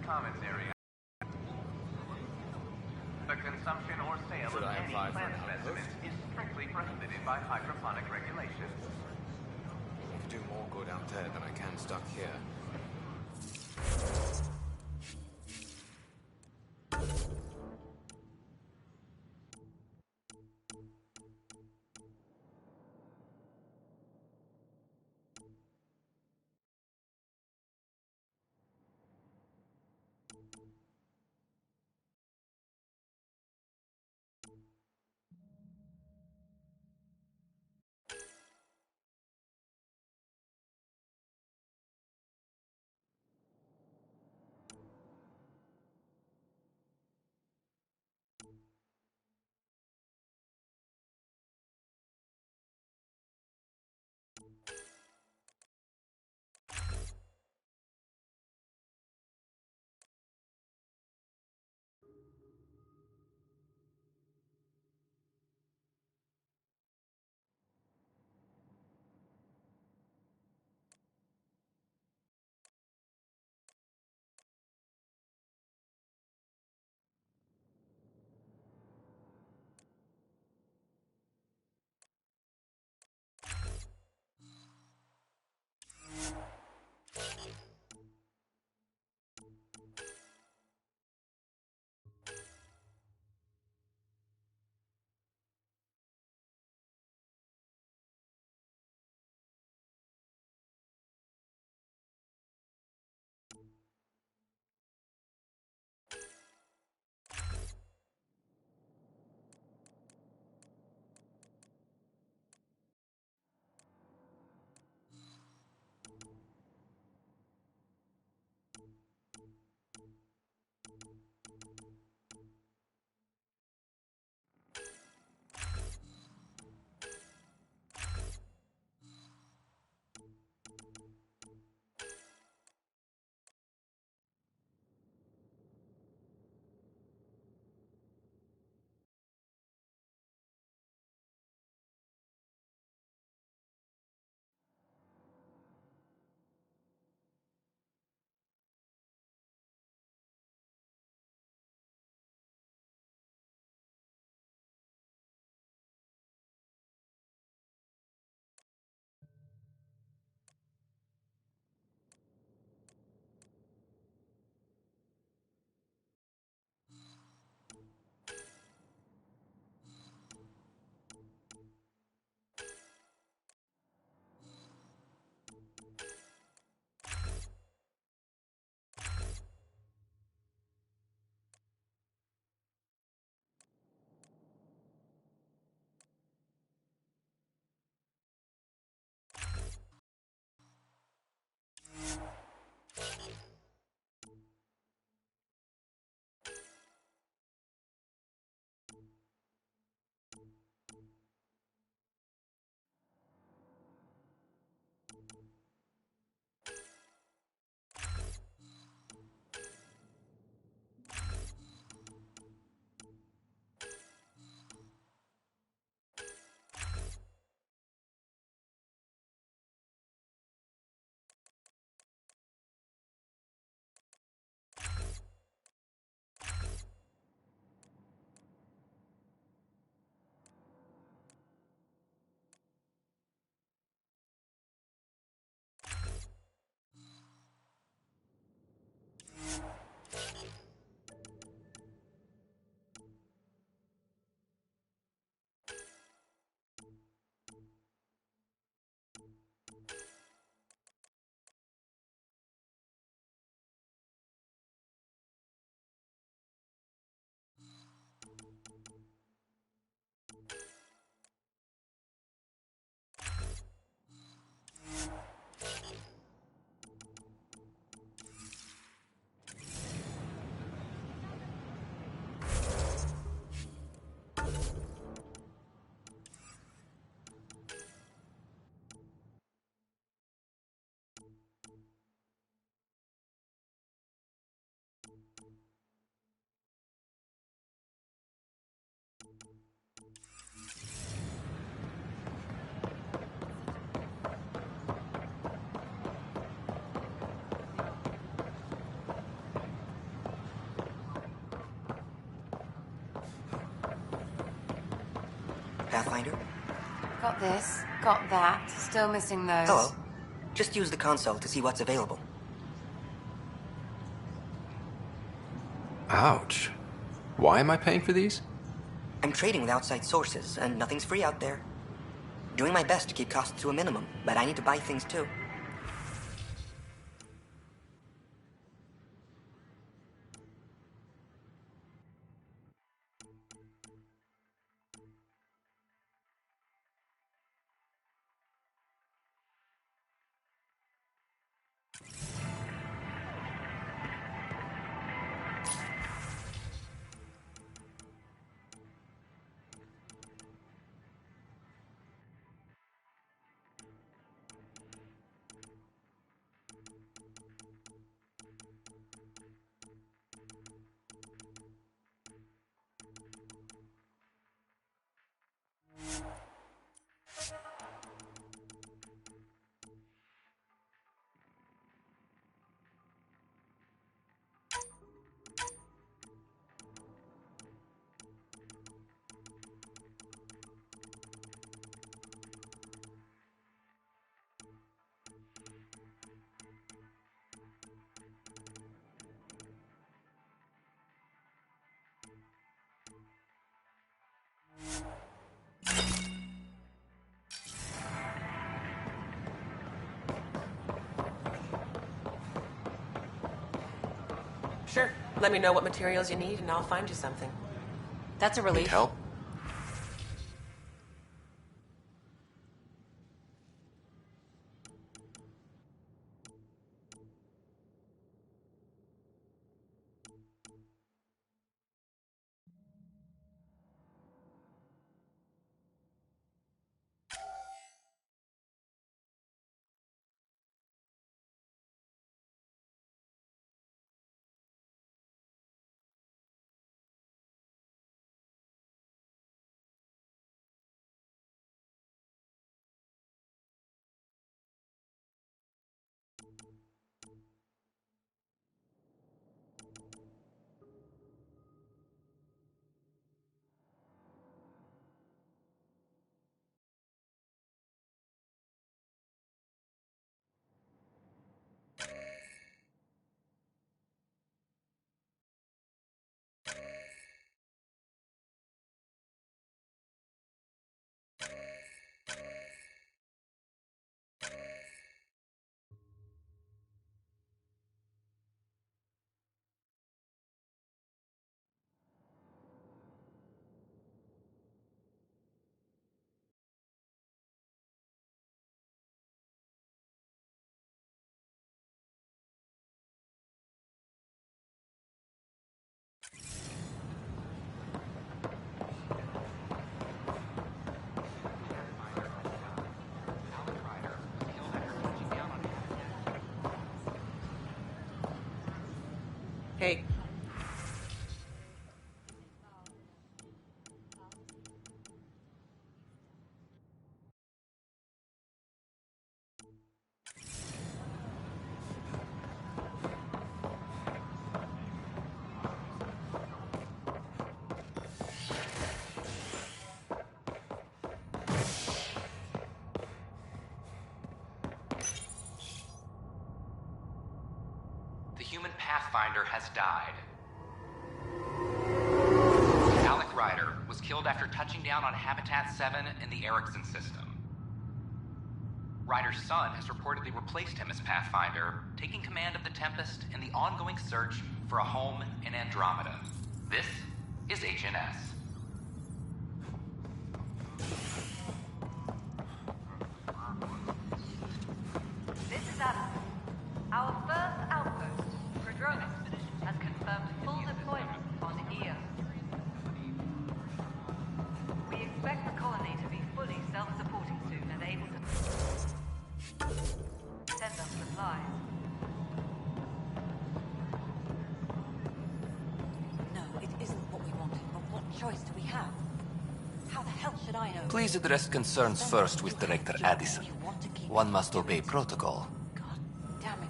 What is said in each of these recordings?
commentary. The consumption or sale Should of I any apply for plant an specimen outpost? is strictly prohibited by hydroponic regulations. I can do more good out there than I can stuck here. Pathfinder? Got this, got that. Still missing those. Hello. Just use the console to see what's available. Ouch. Why am I paying for these? I'm trading with outside sources, and nothing's free out there. Doing my best to keep costs to a minimum, but I need to buy things too. Sure. Let me know what materials you need and I'll find you something. That's a Need relief. help? Hey. The human Pathfinder has died. Alec Ryder was killed after touching down on Habitat 7 in the Erickson system. Ryder's son has reportedly replaced him as Pathfinder, taking command of the Tempest in the ongoing search for a home in Andromeda. This is HNS. This is Adam. Our first outpost, Prodromus, has confirmed full deployment on Io. We expect the colony to be fully self-supporting soon and able to send us supplies. No, it isn't what we wanted, but what choice do we have? How the hell should I know? Please address concerns first with Director Addison. One must obey protocol. God damn it.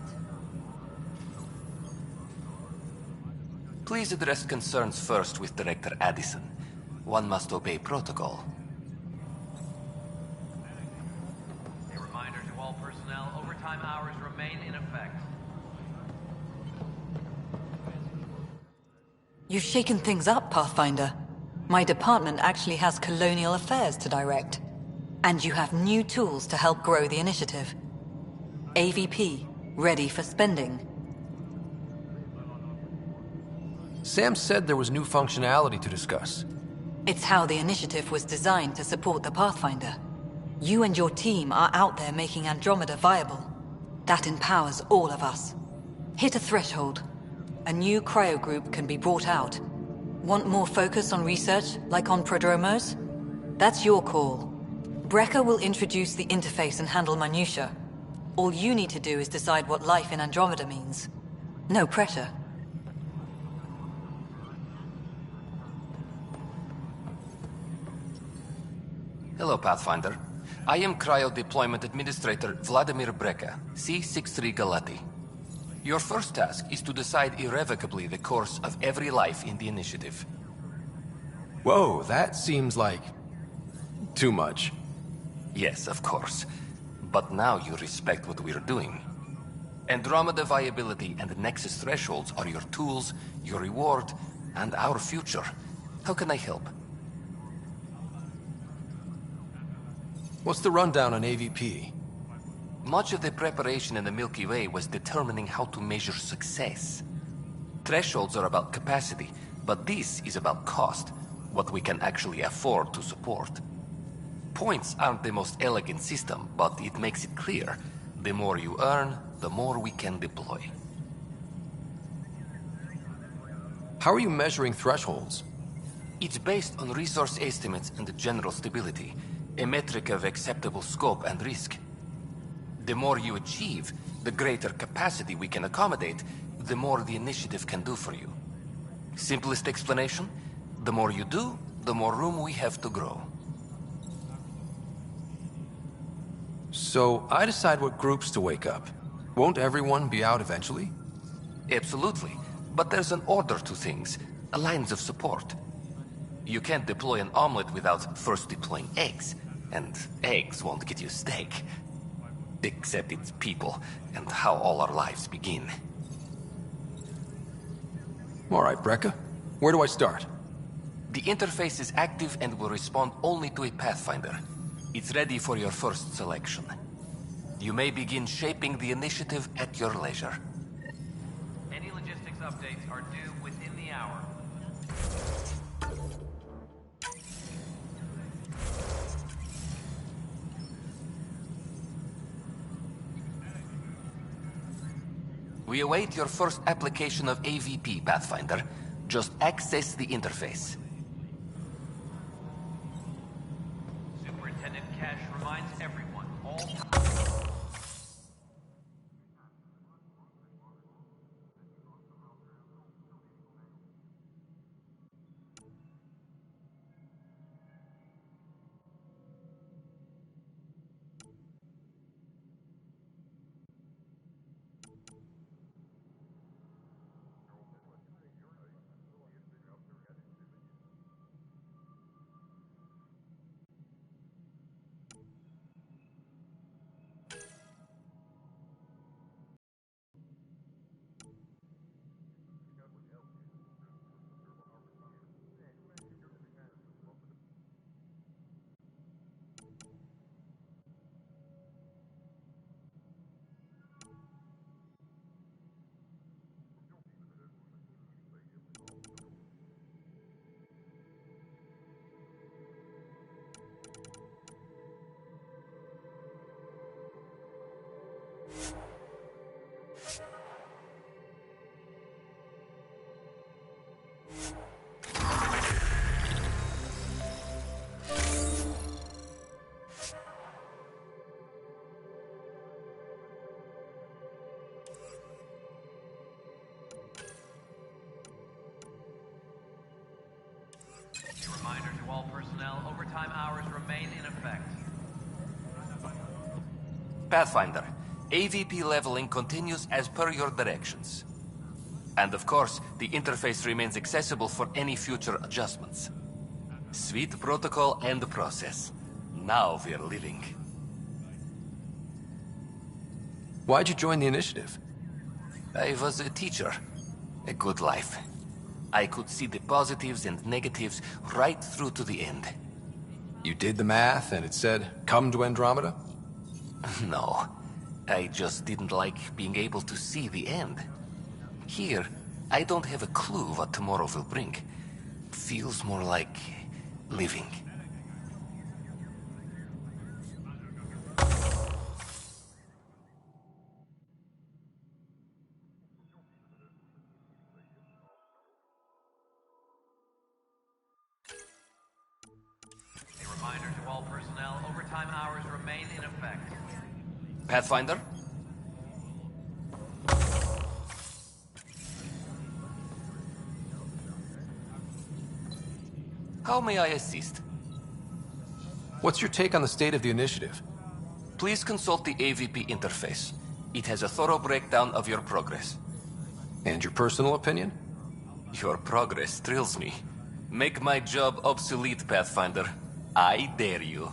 Please address concerns first with Director Addison. One must obey protocol. personnel, overtime hours remain in effect. You've shaken things up, Pathfinder. My department actually has colonial affairs to direct. And you have new tools to help grow the initiative. AVP, ready for spending. Sam said there was new functionality to discuss. It's how the initiative was designed to support the Pathfinder. You and your team are out there making Andromeda viable. That empowers all of us. Hit a threshold. A new cryo group can be brought out. Want more focus on research, like on prodromos? That's your call. Brecker will introduce the interface and handle minutiae. All you need to do is decide what life in Andromeda means. No pressure. Hello, Pathfinder. I am Cryo Deployment Administrator Vladimir Brecker, C-63 Galati. Your first task is to decide irrevocably the course of every life in the initiative. Whoa, that seems like... too much. Yes, of course. But now you respect what we're doing. Andromeda viability and Nexus thresholds are your tools, your reward, and our future. How can I help? What's the rundown on AVP? Much of the preparation in the Milky Way was determining how to measure success. Thresholds are about capacity, but this is about cost, what we can actually afford to support. Points aren't the most elegant system, but it makes it clear. The more you earn, the more we can deploy. How are you measuring thresholds? It's based on resource estimates and general stability, a metric of acceptable scope and risk. The more you achieve, the greater capacity we can accommodate, the more the initiative can do for you. Simplest explanation, the more you do, the more room we have to grow. So, I decide what groups to wake up. Won't everyone be out eventually? Absolutely. But there's an order to things, lines of support. You can't deploy an omelet without first deploying eggs. And eggs won't get you steak. Except it's people, and how all our lives begin. Alright, Brecker. Where do I start? The interface is active and will respond only to a Pathfinder. It's ready for your first selection. You may begin shaping the initiative at your leisure. Any logistics updates are due within the hour. We await your first application of AVP, Pathfinder. Just access the interface. Superintendent Cash reminds everyone, all... Reminder to all personnel, overtime hours remain in effect. Pathfinder, AVP leveling continues as per your directions. And of course, the interface remains accessible for any future adjustments. Sweet protocol and process. Now we're living. Why'd you join the initiative? I was a teacher. A good life. I could see the positives and negatives right through to the end. You did the math and it said, come to Andromeda? No. I just didn't like being able to see the end. Here, I don't have a clue what tomorrow will bring. Feels more like living. A reminder to all personnel, overtime hours remain in effect. Pathfinder? How may I assist? What's your take on the state of the initiative? Please consult the AVP interface. It has a thorough breakdown of your progress. And your personal opinion? Your progress thrills me. Make my job obsolete, Pathfinder. I dare you.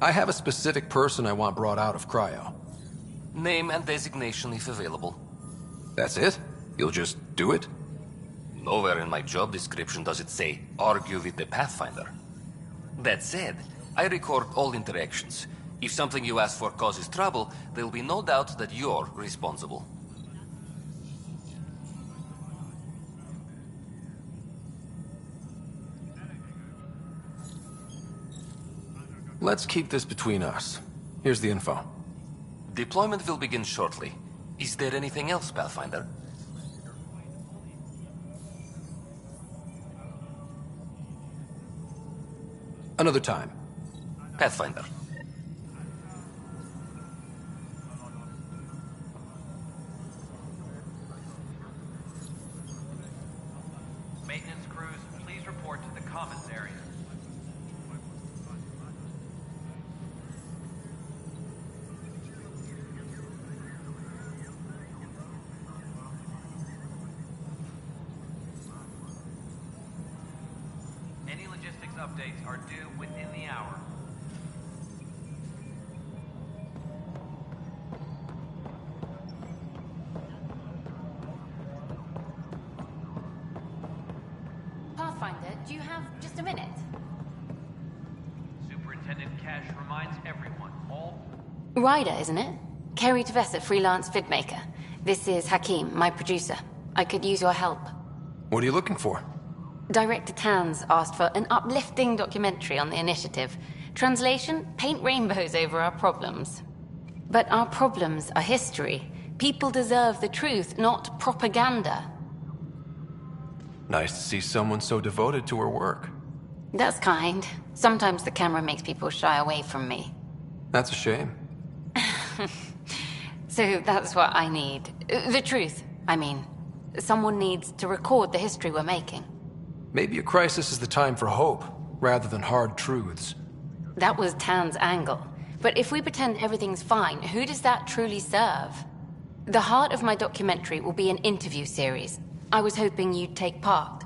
I have a specific person I want brought out of cryo. Name and designation if available. That's it? You'll just do it? Nowhere in my job description does it say, argue with the Pathfinder. That said, I record all interactions. If something you ask for causes trouble, there'll be no doubt that you're responsible. Let's keep this between us. Here's the info. Deployment will begin shortly. Is there anything else, Pathfinder? Another time. Pathfinder. Maintenance crews, please report to the commons area. Any logistics updates are due within the hour. Pathfinder, do you have just a minute? Superintendent Cash reminds everyone, all... Ryder, isn't it? Kerry Tavessa, freelance vidmaker. This is Hakim, my producer. I could use your help. What are you looking for? Director Tans asked for an uplifting documentary on the initiative. Translation, paint rainbows over our problems. But our problems are history. People deserve the truth, not propaganda. Nice to see someone so devoted to her work. That's kind. Sometimes the camera makes people shy away from me. That's a shame. So that's what I need. The truth, I mean. Someone needs to record the history we're making. Maybe a crisis is the time for hope, rather than hard truths. That was Tan's angle. But if we pretend everything's fine, who does that truly serve? The heart of my documentary will be an interview series. I was hoping you'd take part.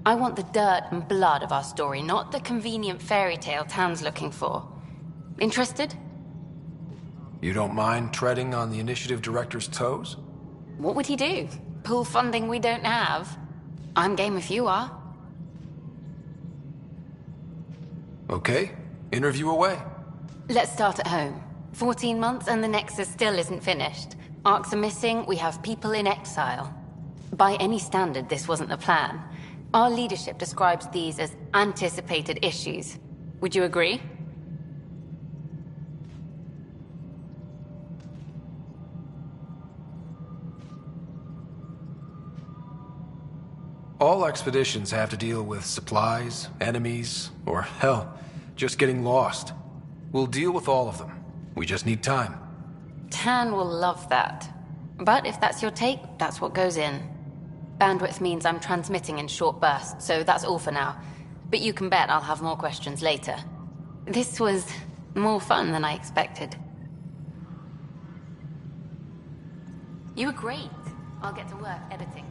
I want the dirt and blood of our story, not the convenient fairy tale Tan's looking for. Interested? You don't mind treading on the initiative director's toes? What would he do? Pull funding we don't have? I'm game if you are. Okay, interview away. Let's start at home. 14 months and the Nexus still isn't finished. Arcs are missing, we have people in exile. By any standard, this wasn't the plan. Our leadership describes these as anticipated issues. Would you agree? All expeditions have to deal with supplies, enemies, or hell, just getting lost. We'll deal with all of them. We just need time. Tan will love that. But if that's your take, that's what goes in. Bandwidth means I'm transmitting in short bursts, so that's all for now. But you can bet I'll have more questions later. This was more fun than I expected. You were great. I'll get to work editing.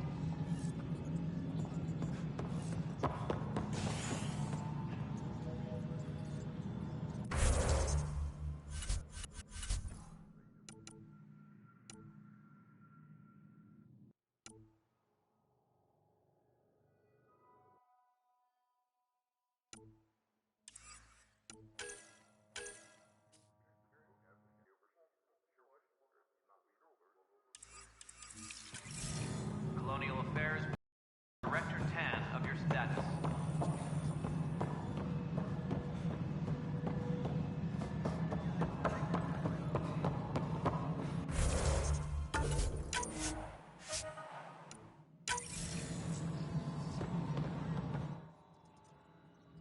Colonial Affairs, Director Tan of your status.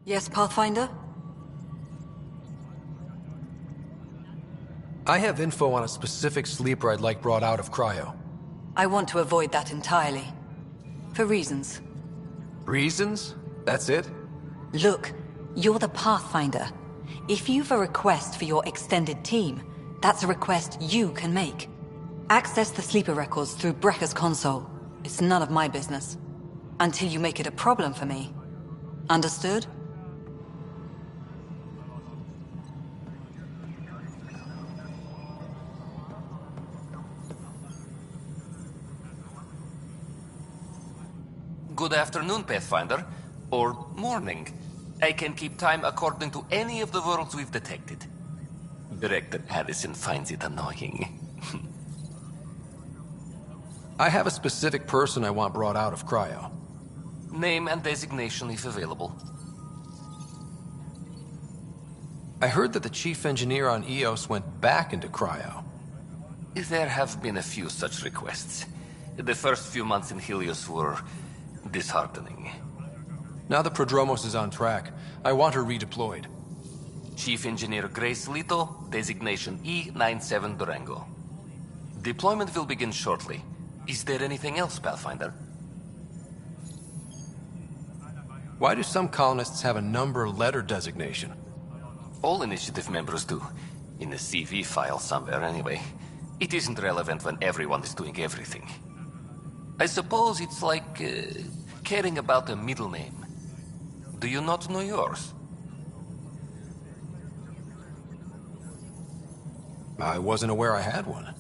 Yes, Pathfinder? I have info on a specific sleeper I'd like brought out of cryo. I want to avoid that entirely. For reasons. Reasons? That's it? Look, you're the Pathfinder. If you've a request for your extended team, that's a request you can make. Access the sleeper records through Brekker's console. It's none of my business. Until you make it a problem for me. Understood? Good afternoon, Pathfinder. Or morning. I can keep time according to any of the worlds we've detected. Director Addison finds it annoying. I have a specific person I want brought out of cryo. Name and designation if available. I heard that the chief engineer on Eos went back into cryo. There have been a few such requests. The first few months in Helios were disheartening. Now the Prodromos is on track. I want her redeployed. Chief Engineer Grace Lito, designation E97 Durango. Deployment will begin shortly. Is there anything else, Pathfinder? Why do some colonists have a number letter designation? All initiative members do. In a CV file somewhere, anyway. It isn't relevant when everyone is doing everything. I suppose it's like caring about a middle name. Do you not know yours? I wasn't aware I had one.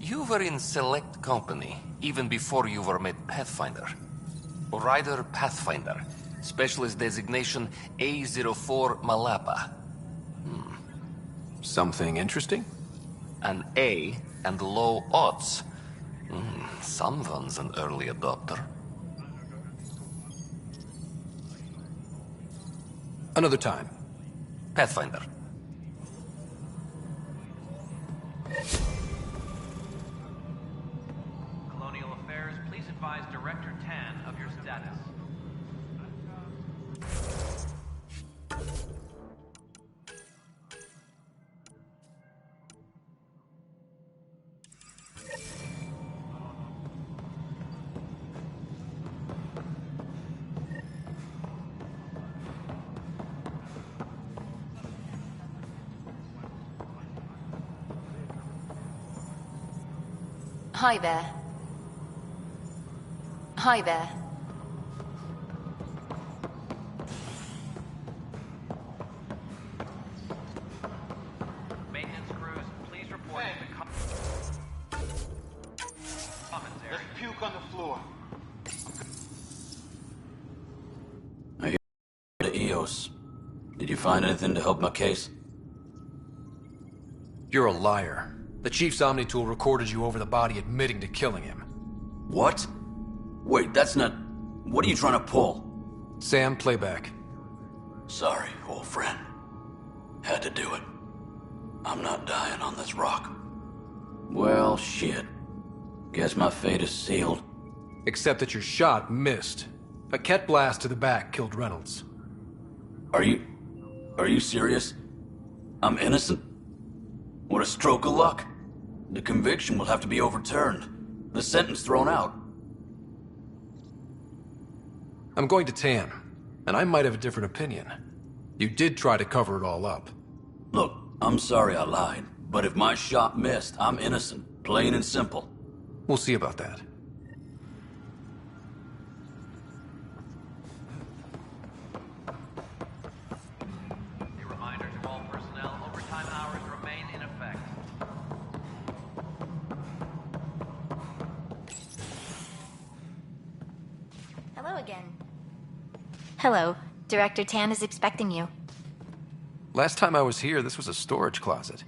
You were in select company, even before you were made Pathfinder. Rider Pathfinder. Specialist designation A04 Malapa. Something interesting? An A and low odds. Someone's an early adopter. Another time. Pathfinder. Colonial Affairs, please advise Director Tan of your status. Hi there. Hi there. Maintenance crews, please report to the commons area. There's puke on the floor. I hear to Eos. Did you find anything to help my case? You're a liar. The Chief's Omni-tool recorded you over the body admitting to killing him. What? Wait, that's not... What are you trying to pull? Sam, playback. Sorry, old friend. Had to do it. I'm not dying on this rock. Well, shit. Guess my fate is sealed. Except that your shot missed. A Ket blast to the back killed Reynolds. Are you serious? I'm innocent? What a stroke of luck. The conviction will have to be overturned. The sentence thrown out. I'm going to Tan, and I might have a different opinion. You did try to cover it all up. Look, I'm sorry I lied, but if my shot missed, I'm innocent. Plain and simple. We'll see about that. A reminder to all personnel, overtime hours remain in effect. Hello again. Hello. Director Tan is expecting you. Last time I was here, this was a storage closet.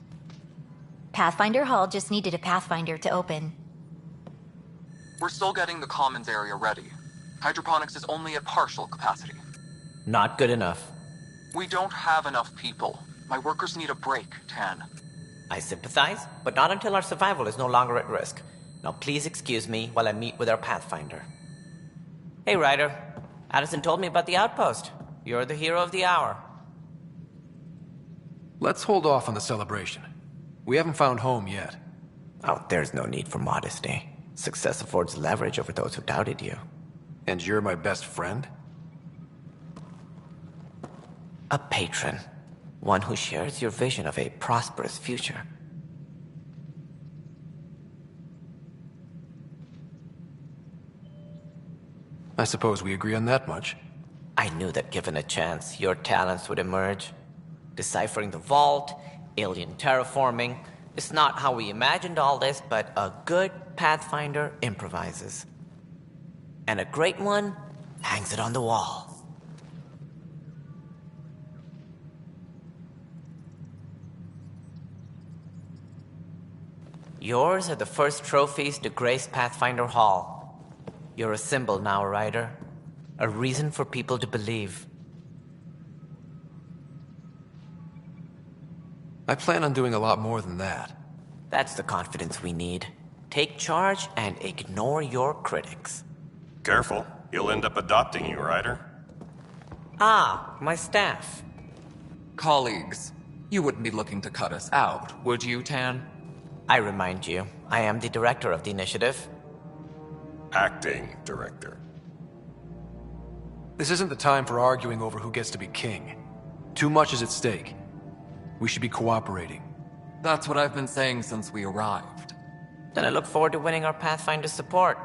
Pathfinder Hall just needed a Pathfinder to open. We're still getting the commons area ready. Hydroponics is only at partial capacity. Not good enough. We don't have enough people. My workers need a break, Tan. I sympathize, but not until our survival is no longer at risk. Now please excuse me while I meet with our Pathfinder. Hey, Ryder. Addison told me about the outpost. You're the hero of the hour. Let's hold off on the celebration. We haven't found home yet. Oh, there's no need for modesty. Success affords leverage over those who doubted you. And you're my best friend? A patron. One who shares your vision of a prosperous future. I suppose we agree on that much. I knew that given a chance, your talents would emerge. Deciphering the vault, alien terraforming. It's not how we imagined all this, but a good Pathfinder improvises. And a great one hangs it on the wall. Yours are the first trophies to grace Pathfinder Hall. You're a symbol now, Ryder. A reason for people to believe. I plan on doing a lot more than that. That's the confidence we need. Take charge and ignore your critics. Careful. He'll end up adopting you, Ryder. Ah, my staff. Colleagues, you wouldn't be looking to cut us out, would you, Tan? I remind you, I am the director of the initiative. Acting director. This isn't the time for arguing over who gets to be king. Too much is at stake. We should be cooperating. That's what I've been saying since we arrived. Then I look forward to winning our Pathfinder support.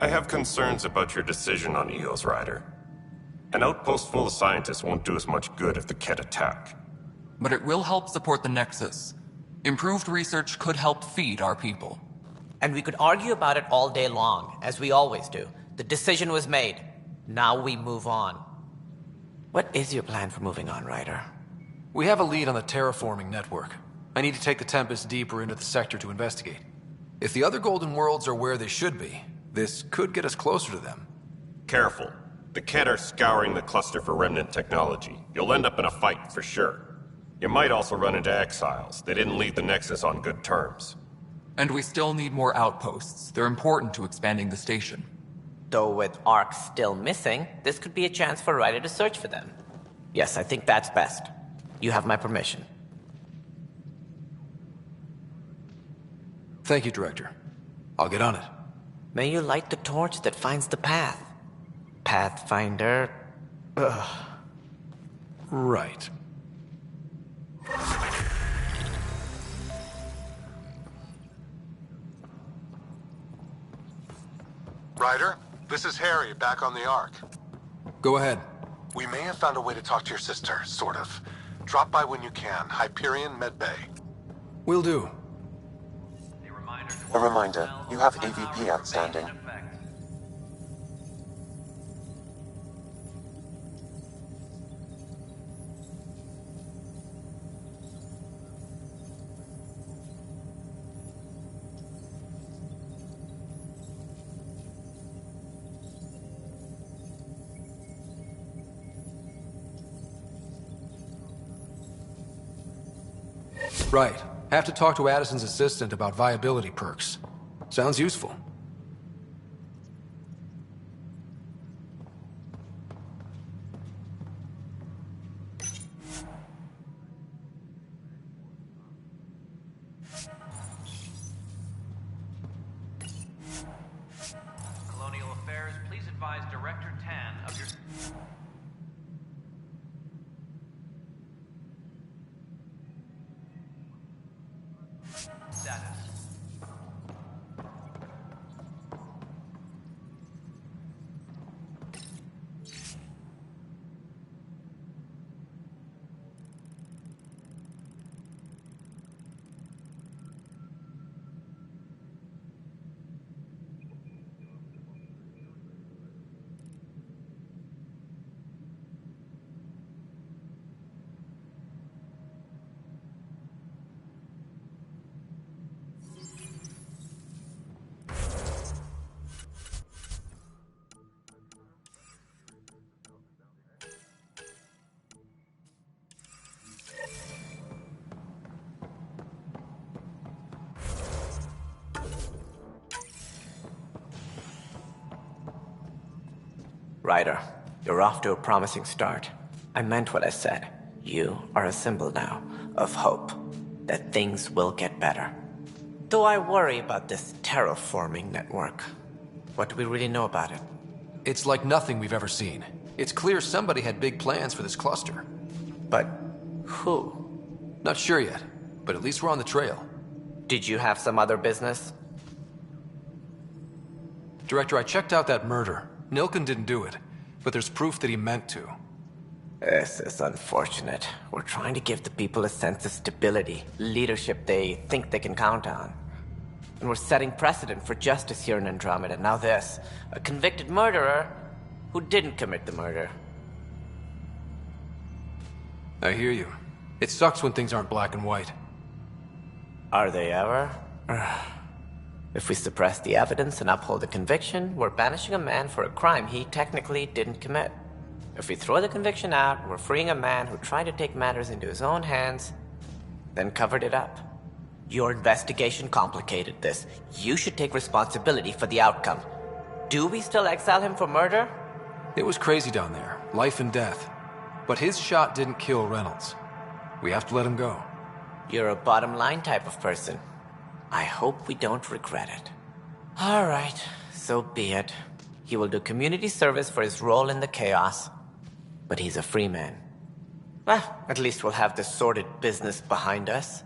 I have concerns about your decision on Eos, Ryder. An outpost full of scientists won't do us much good if the Ket attack. But it will help support the Nexus. Improved research could help feed our people. And we could argue about it all day long, as we always do. The decision was made. Now we move on. What is your plan for moving on, Ryder? We have a lead on the terraforming network. I need to take the Tempest deeper into the sector to investigate. If the other Golden Worlds are where they should be, this could get us closer to them. Careful. The Ket are scouring the cluster for remnant technology. You'll end up in a fight for sure. You might also run into exiles. They didn't leave the Nexus on good terms. And we still need more outposts. They're important to expanding the station. Though with Ark still missing, this could be a chance for Ryder to search for them. Yes, I think that's best. You have my permission. Thank you, Director. I'll get on it. May you light the torch that finds the path. Pathfinder... Ugh. Right. Ryder, this is Harry, back on the Ark. Go ahead. We may have found a way to talk to your sister, sort of. Drop by when you can. Hyperion Medbay. Will do. A reminder, you have AVP outstanding. Right. Have to talk to Addison's assistant about viability perks. Sounds useful. Colonial Affairs, please advise Director Tan of your... status. Ryder, you're off to a promising start. I meant what I said. You are a symbol now of hope that things will get better. Though I worry about this terraforming network. What do we really know about it? It's like nothing we've ever seen. It's clear somebody had big plans for this cluster. But who? Not sure yet, but at least we're on the trail. Did you have some other business? Director, I checked out that murder. Nilken didn't do it, but there's proof that he meant to. This is unfortunate. We're trying to give the people a sense of stability, leadership they think they can count on. And we're setting precedent for justice here in Andromeda. Now this, a convicted murderer who didn't commit the murder. I hear you. It sucks when things aren't black and white. Are they ever? If we suppress the evidence and uphold the conviction, we're banishing a man for a crime he technically didn't commit. If we throw the conviction out, we're freeing a man who tried to take matters into his own hands, then covered it up. Your investigation complicated this. You should take responsibility for the outcome. Do we still exile him for murder? It was crazy down there, life and death. But his shot didn't kill Reynolds. We have to let him go. You're a bottom line type of person. I hope we don't regret it. All right, so be it. He will do community service for his role in the chaos. But he's a free man. Well, at least we'll have this sordid business behind us.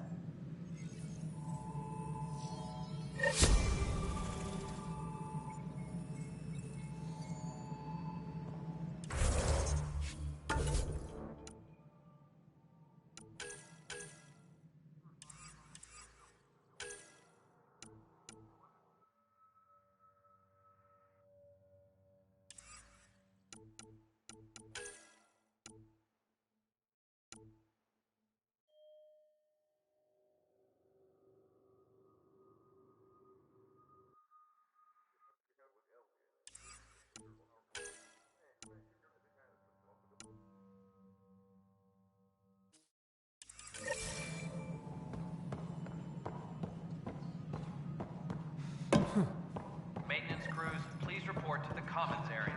Maintenance crews, please report to the commons area.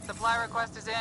Supply request is in.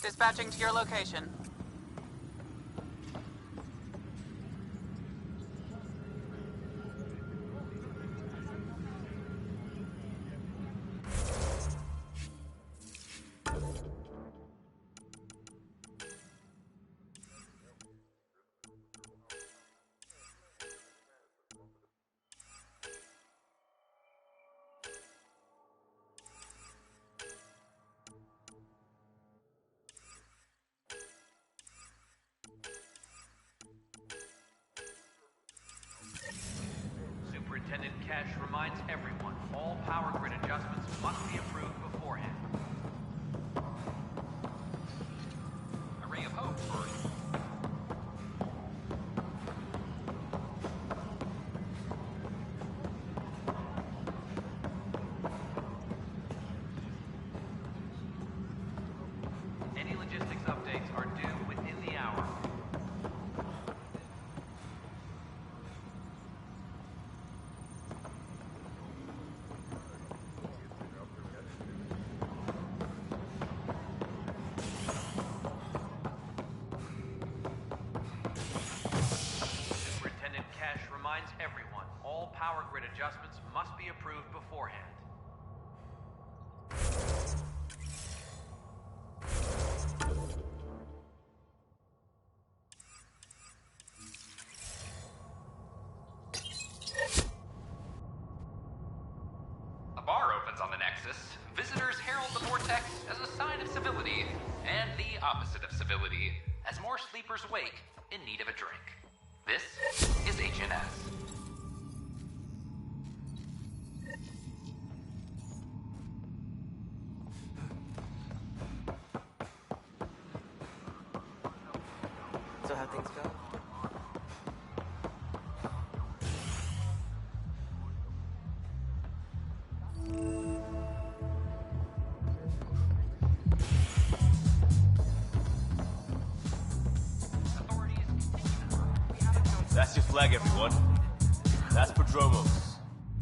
Dispatching to your location. Superintendent Cash reminds everyone, all power grid adjustments must be approved beforehand. A ray of hope for Any logistics updates are due within the hour. Superintendent Cash reminds everyone, all power grid adjustments must be approved beforehand. A bar opens on the Nexus. Visitors herald the vortex as a sign of civility, and the opposite of civility, as more sleepers wake in need of a drink. This is HNS. So how things go? That's your flag, everyone. That's Prodromos.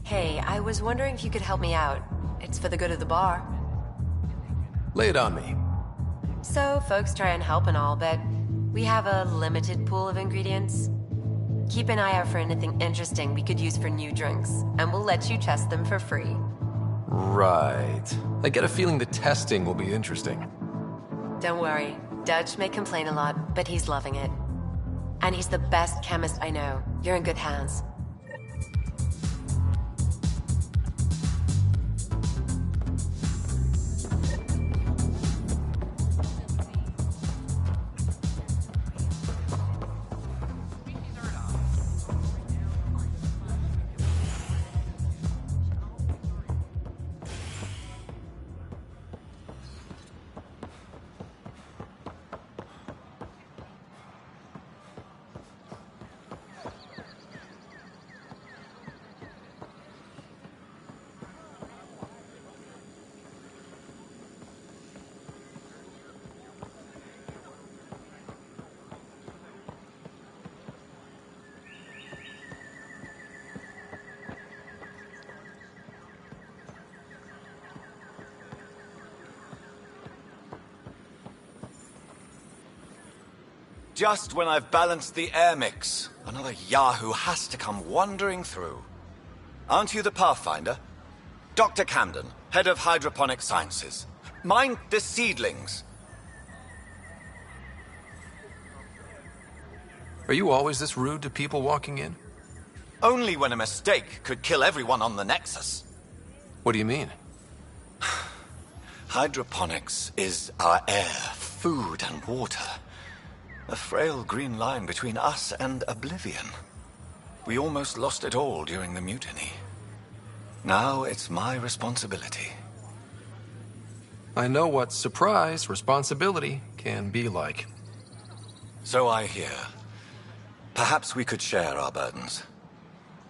Hey, I was wondering if you could help me out. It's for the good of the bar. Lay it on me. So, folks try and help and all, but we have a limited pool of ingredients. Keep an eye out for anything interesting we could use for new drinks, and we'll let you test them for free. Right. I get a feeling the testing will be interesting. Don't worry, Dutch may complain a lot, but he's loving it. And he's the best chemist I know. You're in good hands. Just when I've balanced the air mix, another Yahoo has to come wandering through. Aren't you the Pathfinder? Dr. Camden, head of hydroponic sciences. Mind the seedlings. Are you always this rude to people walking in? Only when a mistake could kill everyone on the Nexus. What do you mean? Hydroponics is our air food and water. A frail green line between us and oblivion. We almost lost it all during the mutiny. Now it's my responsibility. I know what surprise responsibility can be like. So I hear. Perhaps we could share our burdens.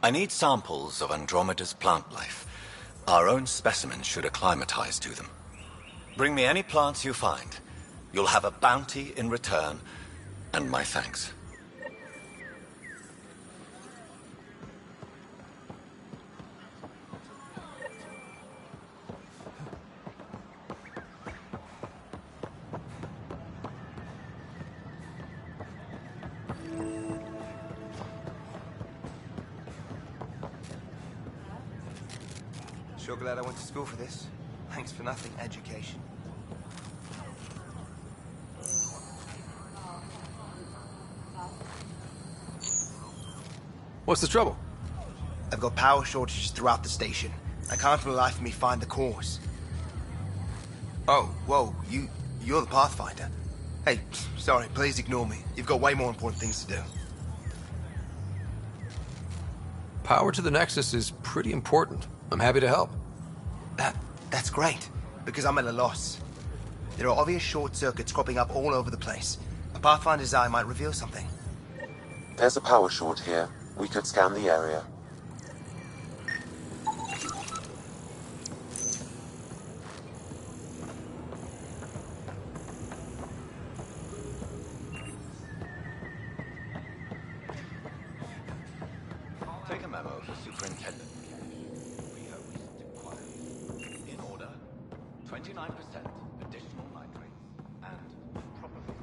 I need samples of Andromeda's plant life. Our own specimens should acclimatize to them. Bring me any plants you find. You'll have a bounty in return, and my thanks. Sure glad I went to school for this. Thanks for nothing, education. What's the trouble? I've got power shortages throughout the station. I can't for the life of me find the cause. Oh, whoa, you're the Pathfinder. Hey, sorry, please ignore me. You've got way more important things to do. Power to the Nexus is pretty important. I'm happy to help. That's great, because I'm at a loss. There are obvious short circuits cropping up all over the place. A Pathfinder's eye might reveal something. There's a power short here. We could scan the area. Take a memo for Superintendent. We host inquiry. In order, 29% additional nitrates and probably...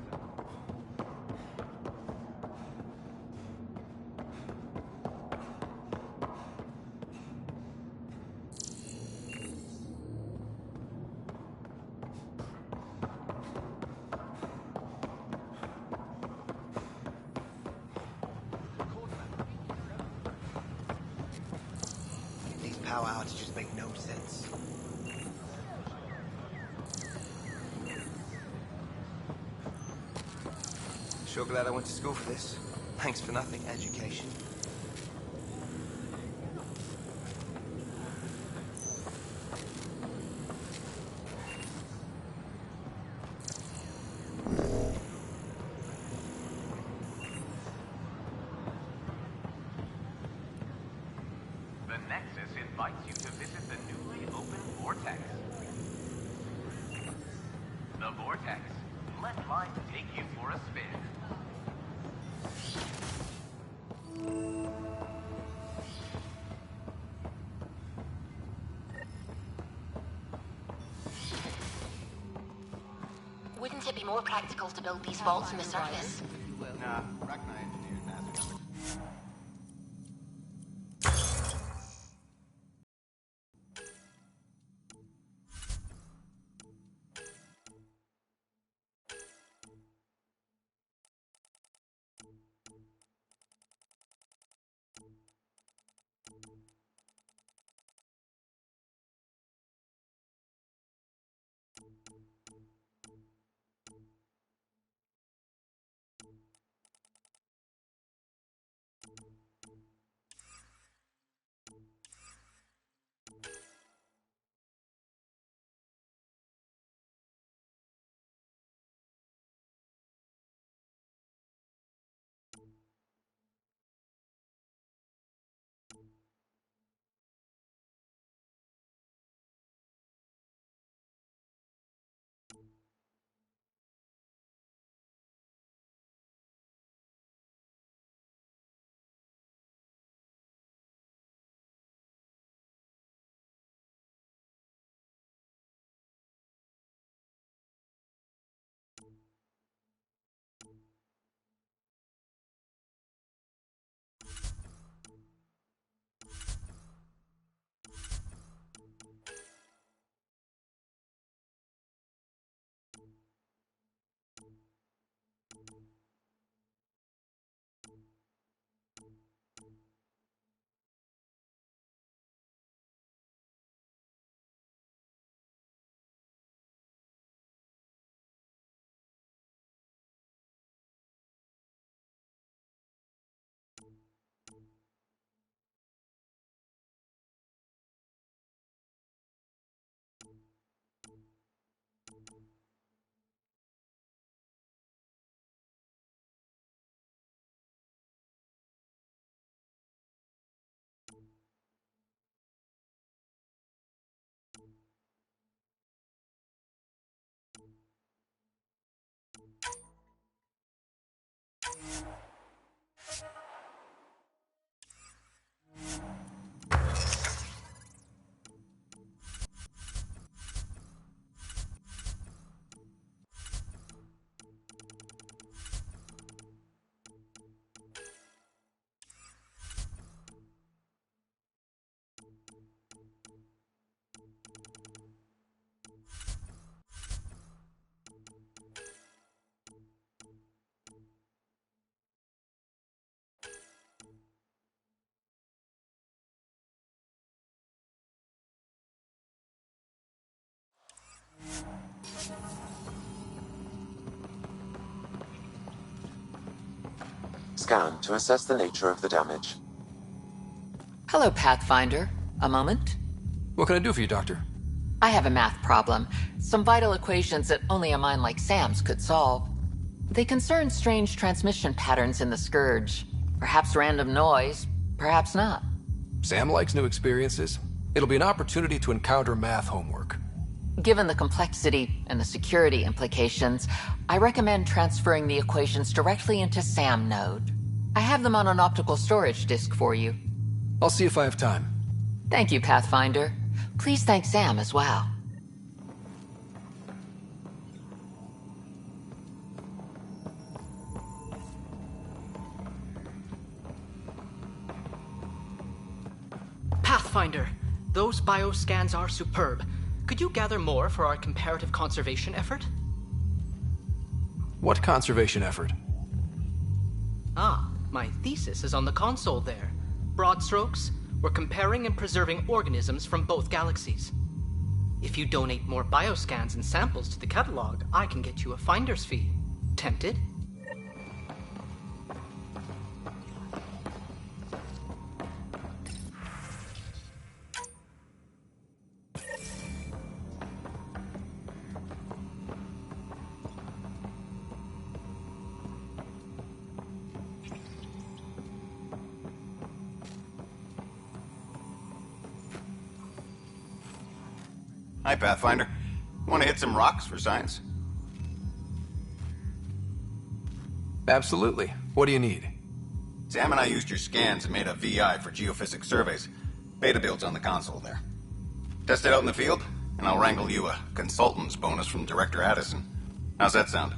These power outages make no sense. Sure glad I went to school for this. Thanks for nothing, education. The Nexus invites you to visit the newly opened Vortex. The Vortex. Let life take you for a spin. Wouldn't it be more practical to build these vaults on the surface? Nah, Scan to assess the nature of the damage. Hello, Pathfinder. A moment? What can I do for you, Doctor? I have a math problem. Some vital equations that only a mind like Sam's could solve. They concern strange transmission patterns in the Scourge. Perhaps random noise, perhaps not. Sam likes new experiences. It'll be an opportunity to encounter math homework. Given the complexity and the security implications, I recommend transferring the equations directly into SAM node. I have them on an optical storage disk for you. I'll see if I have time. Thank you, Pathfinder. Please thank Sam as well. Pathfinder, those bioscans are superb. Could you gather more for our comparative conservation effort? What conservation effort? Ah, my thesis is on the console there. Broad strokes, we're comparing and preserving organisms from both galaxies. If you donate more bioscans and samples to the catalog, I can get you a finder's fee. Tempted? Hi, Pathfinder. Want to hit some rocks for science? Absolutely. What do you need? Sam and I used your scans and made a VI for geophysics surveys. Beta builds on the console there. Test it out in the field, and I'll wrangle you a consultant's bonus from Director Addison. How's that sound?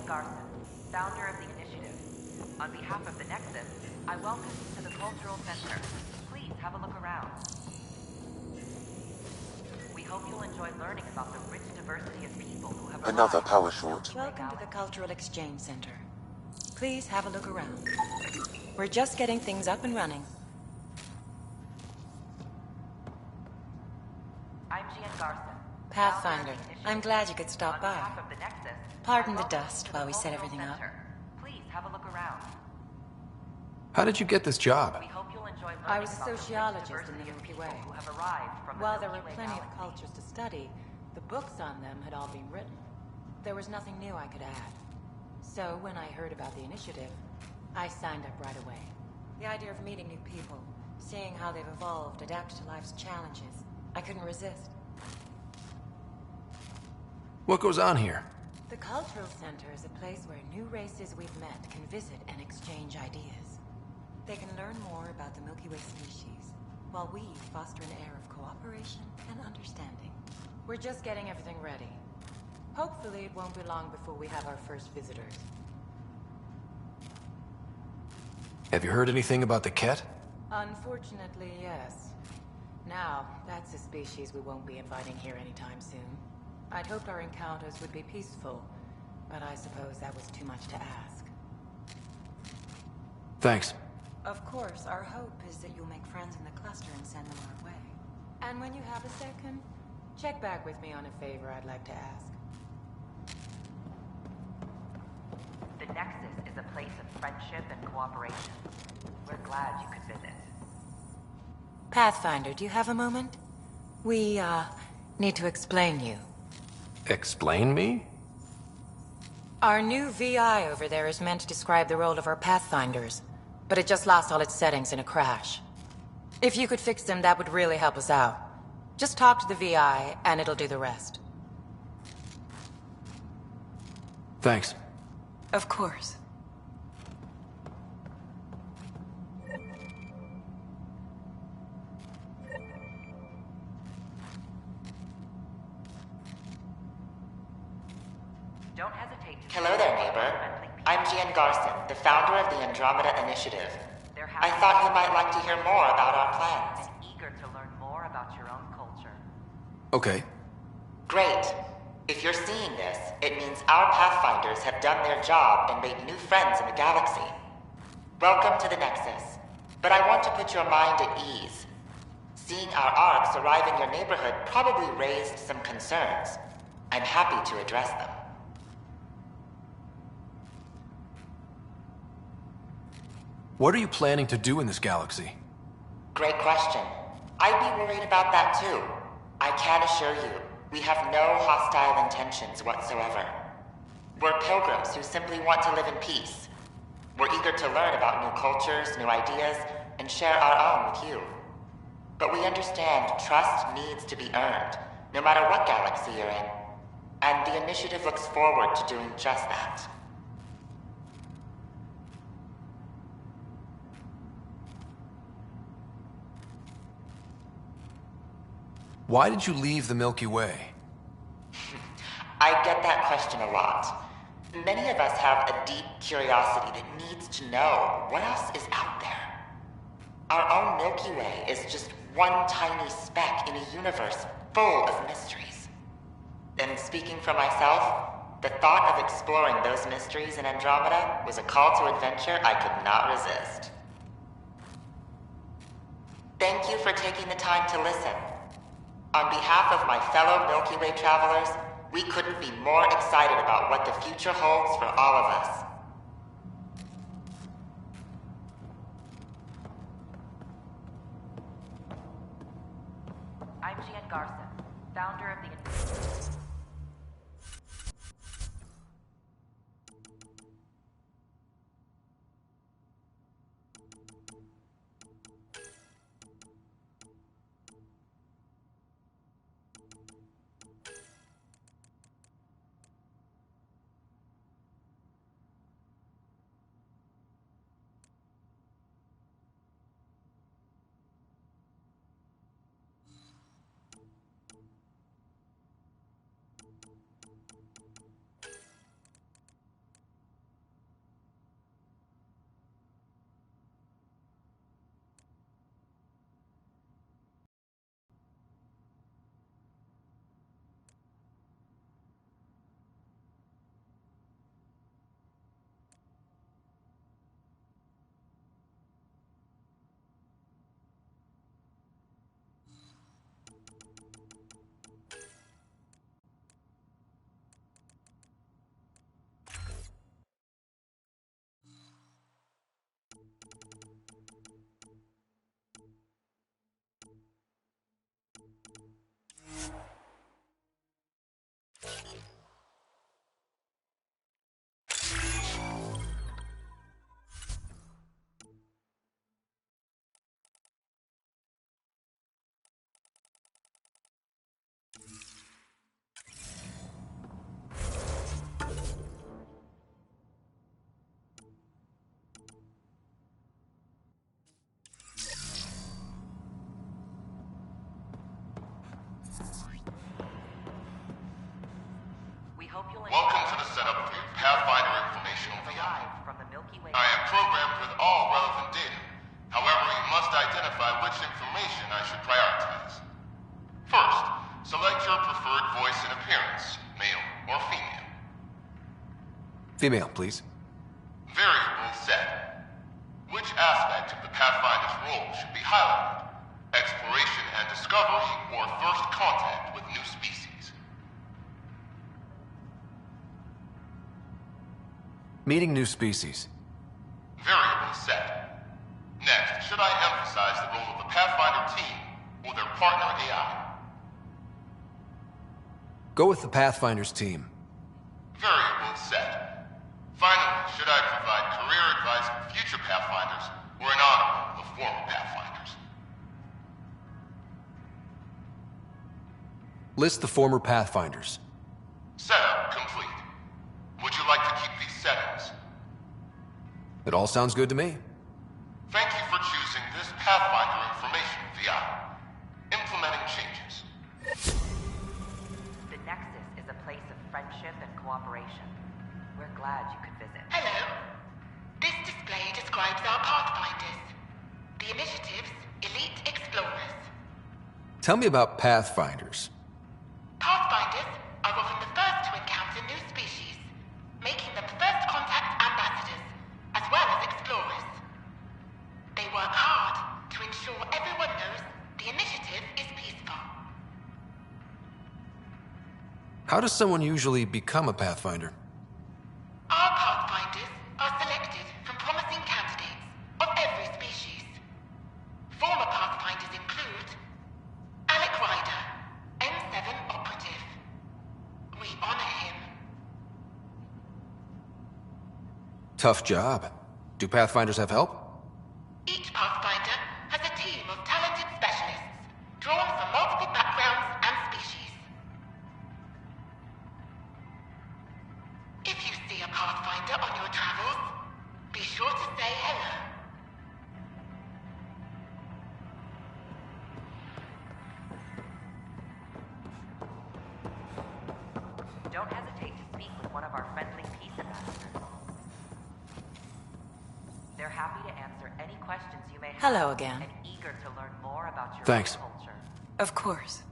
Garson, founder of the initiative. On behalf of the Nexus, I welcome you to the Cultural Center. Please have a look around. We hope you'll enjoy learning about the rich diversity of people who have Another power short. Welcome to the Cultural Exchange Center. Please have a look around. We're just getting things up and running. I'm Gian Garson. Pathfinder, I'm glad you could stop by. Pardon the dust while we set everything up. Please have a look around. How did you get this job? I was a sociologist in the Milky Way. While there were plenty of cultures to study, the books on them had all been written. There was nothing new I could add. So when I heard about the initiative, I signed up right away. The idea of meeting new people, seeing how they've evolved, adapted to life's challenges, I couldn't resist. What goes on here? The Cultural Center is a place where new races we've met can visit and exchange ideas. They can learn more about the Milky Way species, while we foster an air of cooperation and understanding. We're just getting everything ready. Hopefully it won't be long before we have our first visitors. Have you heard anything about the Ket? Unfortunately, yes. Now, that's a species we won't be inviting here anytime soon. I'd hoped our encounters would be peaceful, but I suppose that was too much to ask. Thanks. Of course, our hope is that you'll make friends in the cluster and send them our way. And when you have a second, check back with me on a favor I'd like to ask. The Nexus is a place of friendship and cooperation. We're glad you could visit. Pathfinder, do you have a moment? We, need to explain you. Explain me? Our new VI over there is meant to describe the role of our Pathfinders, but it just lost all its settings in a crash. If you could fix them, that would really help us out. Just talk to the VI, and it'll do the rest. Thanks. Of course. Don't hesitate to... Hello there, neighbor. I'm Gian Garson, the founder of the Andromeda Initiative. I thought you might like to hear more about our plans. Eager to learn more about your own culture. Okay. Great. If you're seeing this, it means our Pathfinders have done their job and made new friends in the galaxy. Welcome to the Nexus. But I want to put your mind at ease. Seeing our arcs arrive in your neighborhood probably raised some concerns. I'm happy to address them. What are you planning to do in this galaxy? Great question. I'd be worried about that too. I can assure you, we have no hostile intentions whatsoever. We're pilgrims who simply want to live in peace. We're eager to learn about new cultures, new ideas, and share our own with you. But we understand trust needs to be earned, no matter what galaxy you're in. And the initiative looks forward to doing just that. Why did you leave the Milky Way? I get that question a lot. Many of us have a deep curiosity that needs to know what else is out there. Our own Milky Way is just one tiny speck in a universe full of mysteries. And speaking for myself, the thought of exploring those mysteries in Andromeda was a call to adventure I could not resist. Thank you for taking the time to listen. On behalf of my fellow Milky Way travelers, we couldn't be more excited about what the future holds for all of us. I'm Gian Garson, founder of the... Welcome to the setup for your Pathfinder informational VI. From the Milky Way. I am programmed with all relevant data. However, you must identify which information I should prioritize. First, select your preferred voice and appearance, male or female. Female, please. Variable set. Which aspect of the Pathfinder's role should be highlighted? Exploration and discovery, or first contact with new species? Meeting new species. Variable set. Next, should I emphasize the role of the Pathfinder team or their partner AI? Go with the Pathfinder's team. Variable set. Finally, should I provide career advice for future Pathfinders or an honor of former Pathfinders? List the former Pathfinders. Setup complete. Would you like to keep these settings? It all sounds good to me. Thank you for choosing this Pathfinder information VI. Implementing changes. The Nexus is a place of friendship and cooperation. We're glad you could visit. Hello. This display describes our Pathfinders. The Initiative's elite explorers. Tell me about Pathfinders. Pathfinders are often the first to encounter new species, making them first contact ambassadors, as well as explorers. They work hard to ensure everyone knows the Initiative is peaceful. How does someone usually become a Pathfinder? Our Pathfinders are selected from promising candidates of every species. Former Pathfinders include Alec Ryder, N7 operative. We honor him. Tough job. Do Pathfinders have help? Each Pathfinder has a team of talented specialists, drawn from multiple backgrounds and species. If you see a Pathfinder on your travels, be sure to say hello. Don't hesitate to speak with one of our friendly peace ambassadors. They're happy to answer any questions you may have. Hello again. And eager to learn more about your Thanks. own culture. Of course.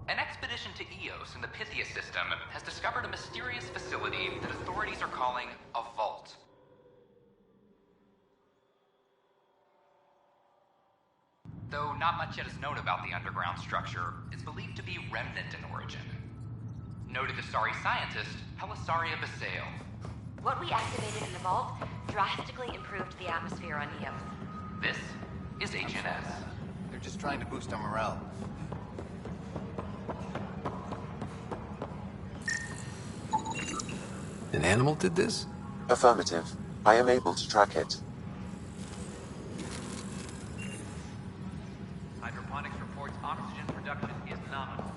An expedition to Eos in the Pythia system has discovered a mysterious facility that authorities are calling a vault. Though not much yet is known about the underground structure, it's believed to be remnant in origin. Noted Asari scientist Pelisaria Basale. What we activated in the vault drastically improved the atmosphere on Eos. This is HNS. They're just trying to boost our morale. An animal did this? Affirmative. I am able to track it. Hydroponics reports oxygen production is nominal.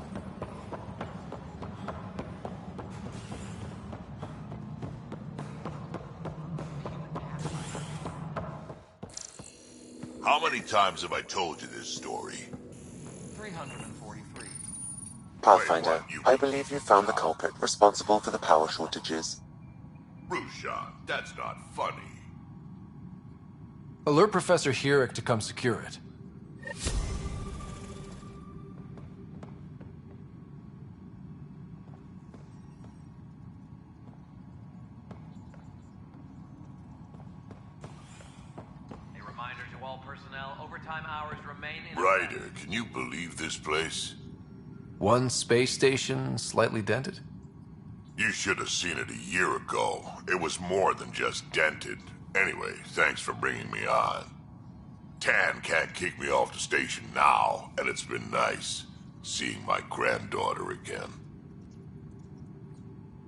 How many times have I told you this story? 343. Pathfinder, I believe you found the culprit responsible for the power shortages. Rushan, that's not funny. Alert Professor Hurek to come secure it. A reminder to all personnel, overtime hours remain in Ryder, can you believe this place? One space station slightly dented? You should have seen it a year ago. It was more than just dented. Anyway, thanks for bringing me on. Tan can't kick me off the station now, and it's been nice seeing my granddaughter again.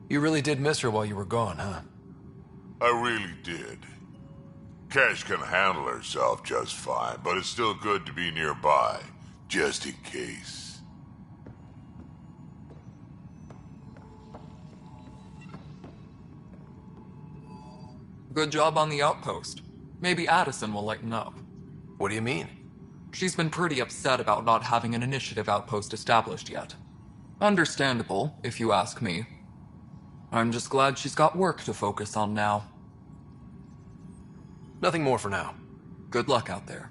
You really did miss her while you were gone, huh? I really did. Cash can handle herself just fine, but it's still good to be nearby, just in case. Good job on the outpost. Maybe Addison will lighten up. What do you mean? She's been pretty upset about not having an initiative outpost established yet. Understandable, if you ask me. I'm just glad she's got work to focus on now. Nothing more for now. Good luck out there.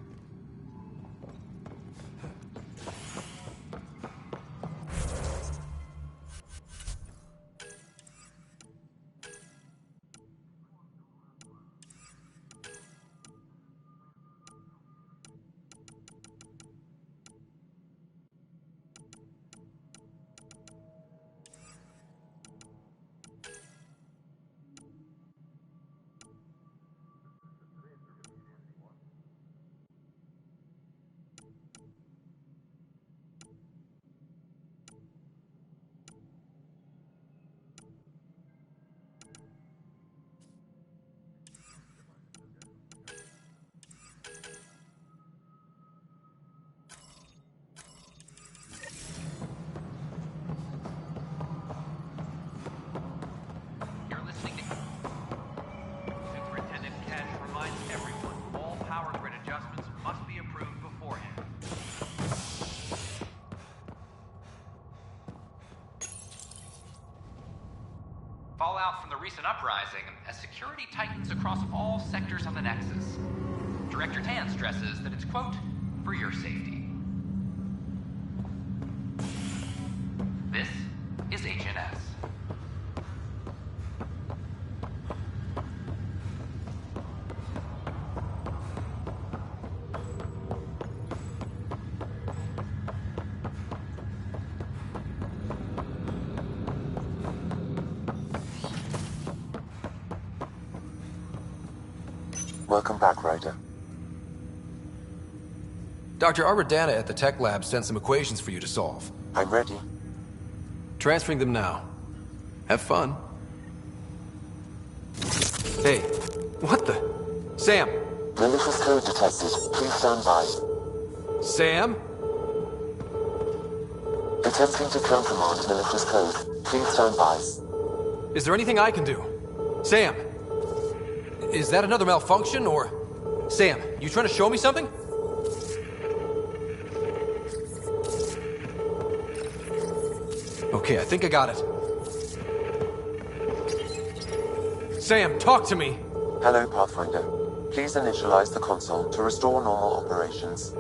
Fallout from the recent uprising as security tightens across all sectors of the Nexus. Director Tan stresses that it's, quote, for your safety. This is HNS. Welcome back, Ryder. Dr. Aradana at the tech lab sent some equations for you to solve. I'm ready. Transferring them now. Have fun. Hey, what the? Sam! Malicious code detected. Please stand by. Sam? Attempting to countermand malicious code. Please stand by. Is there anything I can do? Sam! Is that another malfunction, or... Sam, you trying to show me something? Okay, I think I got it. Sam, talk to me! Hello, Pathfinder. Please initialize the console to restore normal operations.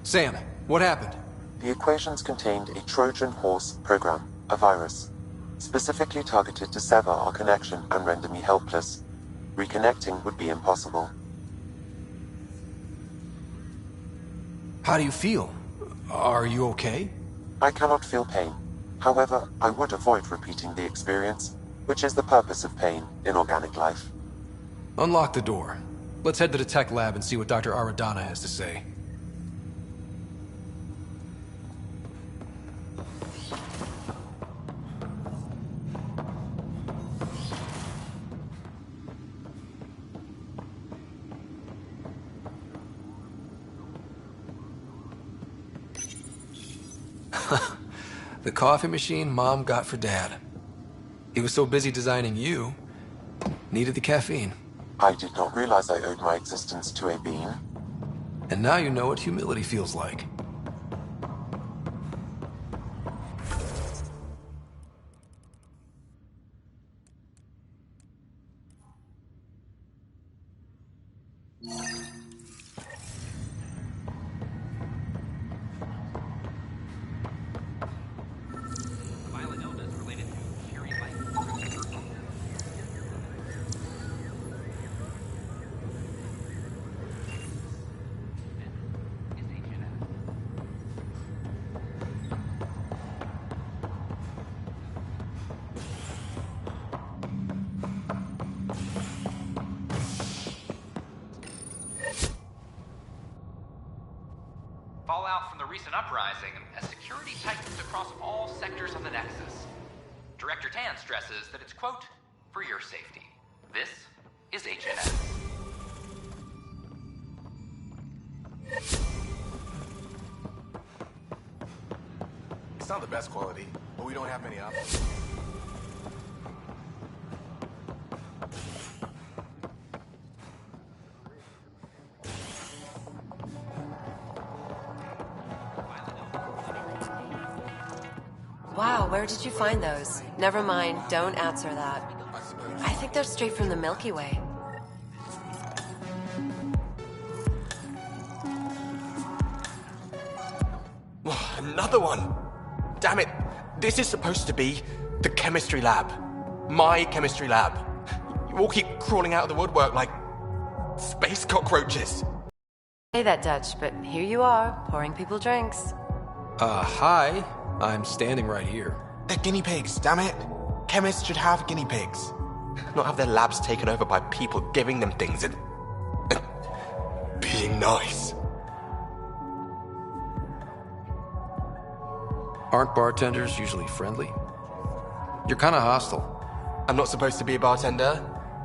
Sam, what happened? The equations contained a Trojan horse program, a virus, specifically targeted to sever our connection and render me helpless. Reconnecting would be impossible. How do you feel? Are you okay? I cannot feel pain. However, I would avoid repeating the experience, which is the purpose of pain in organic life. Unlock the door. Let's head to the tech lab and see what Dr. Aradana has to say. The coffee machine Mom got for Dad. He was so busy designing you, needed the caffeine. I did not realize I owed my existence to a being. And now you know what humility feels like. recent uprising, as security tightens across all sectors of the Nexus. Director Tan stresses that it's, quote, for your safety. This is HNS. It's not the best quality, but we don't have many options. Wow, where did you find those? Never mind, don't answer that. I think they're straight from the Milky Way. Another one! Damn it! This is supposed to be the chemistry lab. My chemistry lab. You all keep crawling out of the woodwork like space cockroaches. Say that, Dutch, but here you are, pouring people drinks. Hi. I'm standing right here. They're guinea pigs, damn it. Chemists should have guinea pigs. Not have their labs taken over by people giving them things and being nice. Aren't bartenders usually friendly? You're kind of hostile. I'm not supposed to be a bartender.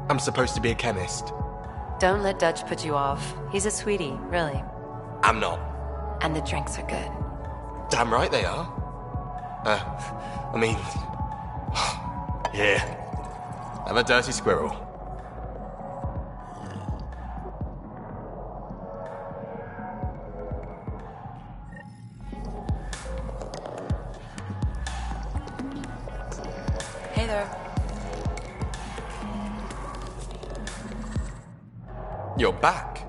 I'm supposed to be a chemist. Don't let Dutch put you off. He's a sweetie, really. I'm not. And the drinks are good. Damn right they are. I mean... yeah. I'm a dirty squirrel. Hey there. You're back.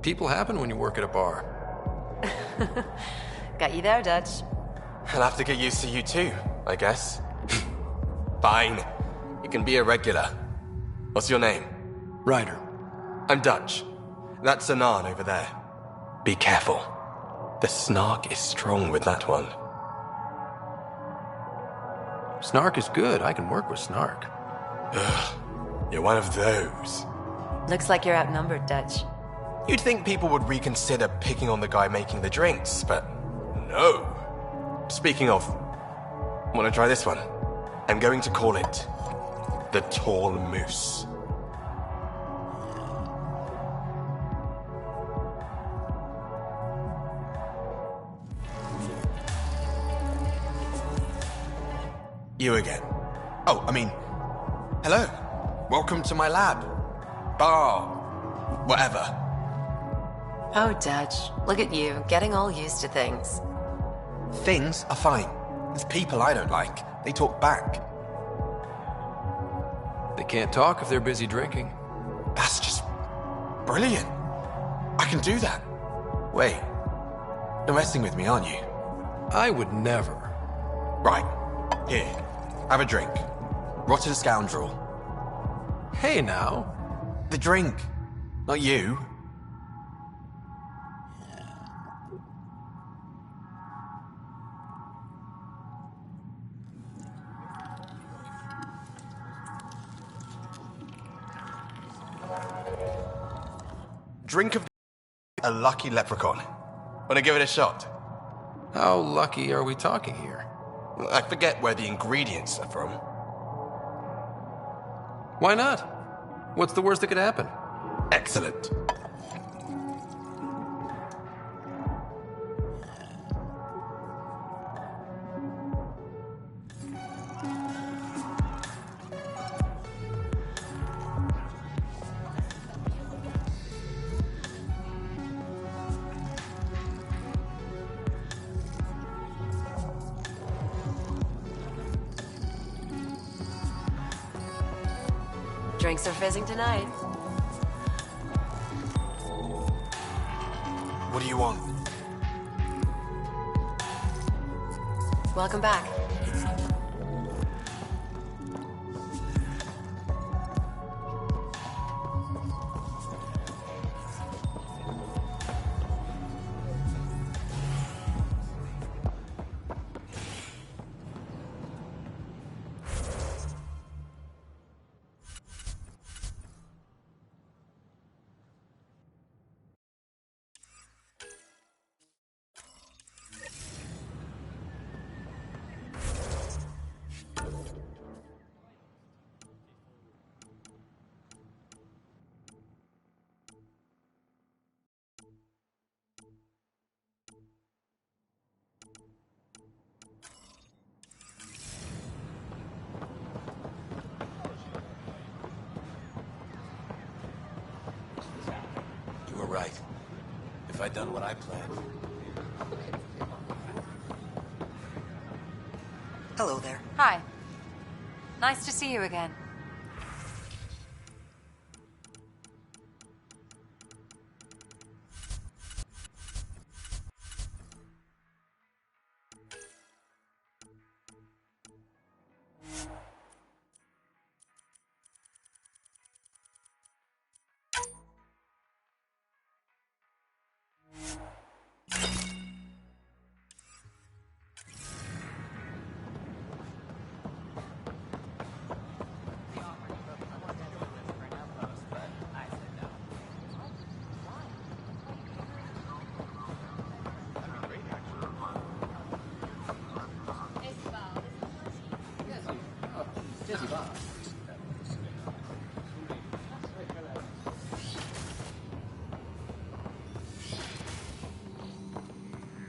People happen when you work at a bar. Got you there, Dutch. I'll have to get used to you too, I guess. Fine. You can be a regular. What's your name? Ryder. I'm Dutch. That's Anan over there. Be careful. The snark is strong with that one. Snark is good. I can work with snark. Ugh. You're one of those. Looks like you're outnumbered, Dutch. You'd think people would reconsider picking on the guy making the drinks, but no. Speaking of, want to try this one? I'm going to call it the Tall Moose. You again. Oh, I mean, hello. Welcome to my lab. Bar. Whatever. Oh, Dutch. Look at you, getting all used to things. Things are fine. It's people I don't like. They talk back. They can't talk if they're busy drinking. That's just brilliant. I can do that. Wait. You're messing with me, aren't you? I would never. Right. Here. Have a drink. Rotten scoundrel. Hey now. The drink. Not you. Drink of a lucky leprechaun. Wanna give it a shot? How lucky are we talking here? I forget where the ingredients are from. Why not? What's the worst that could happen? Excellent. Drinks are fizzing tonight. What do you want? Welcome back. You were right. If I'd done what I planned... Hello there. Hi. Nice to see you again.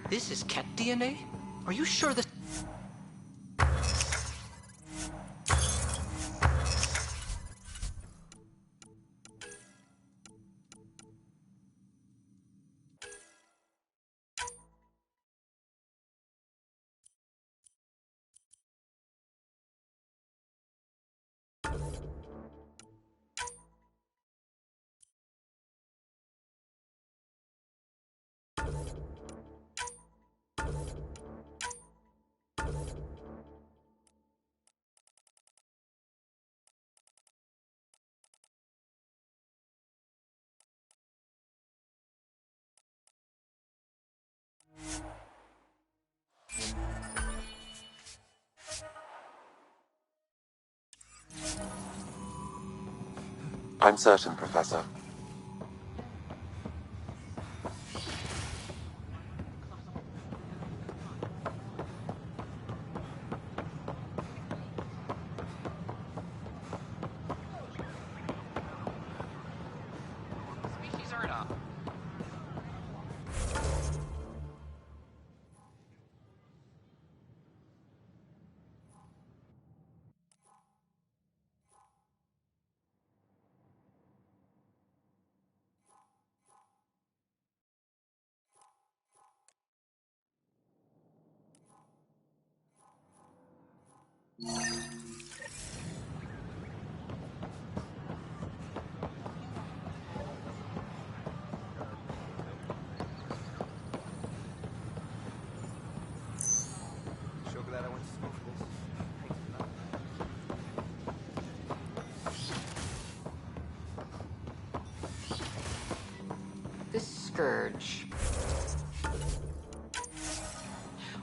This is cat DNA? Are you sure this... I'm certain, Professor. Species are enough. Sure glad I went to school for this. This scourge.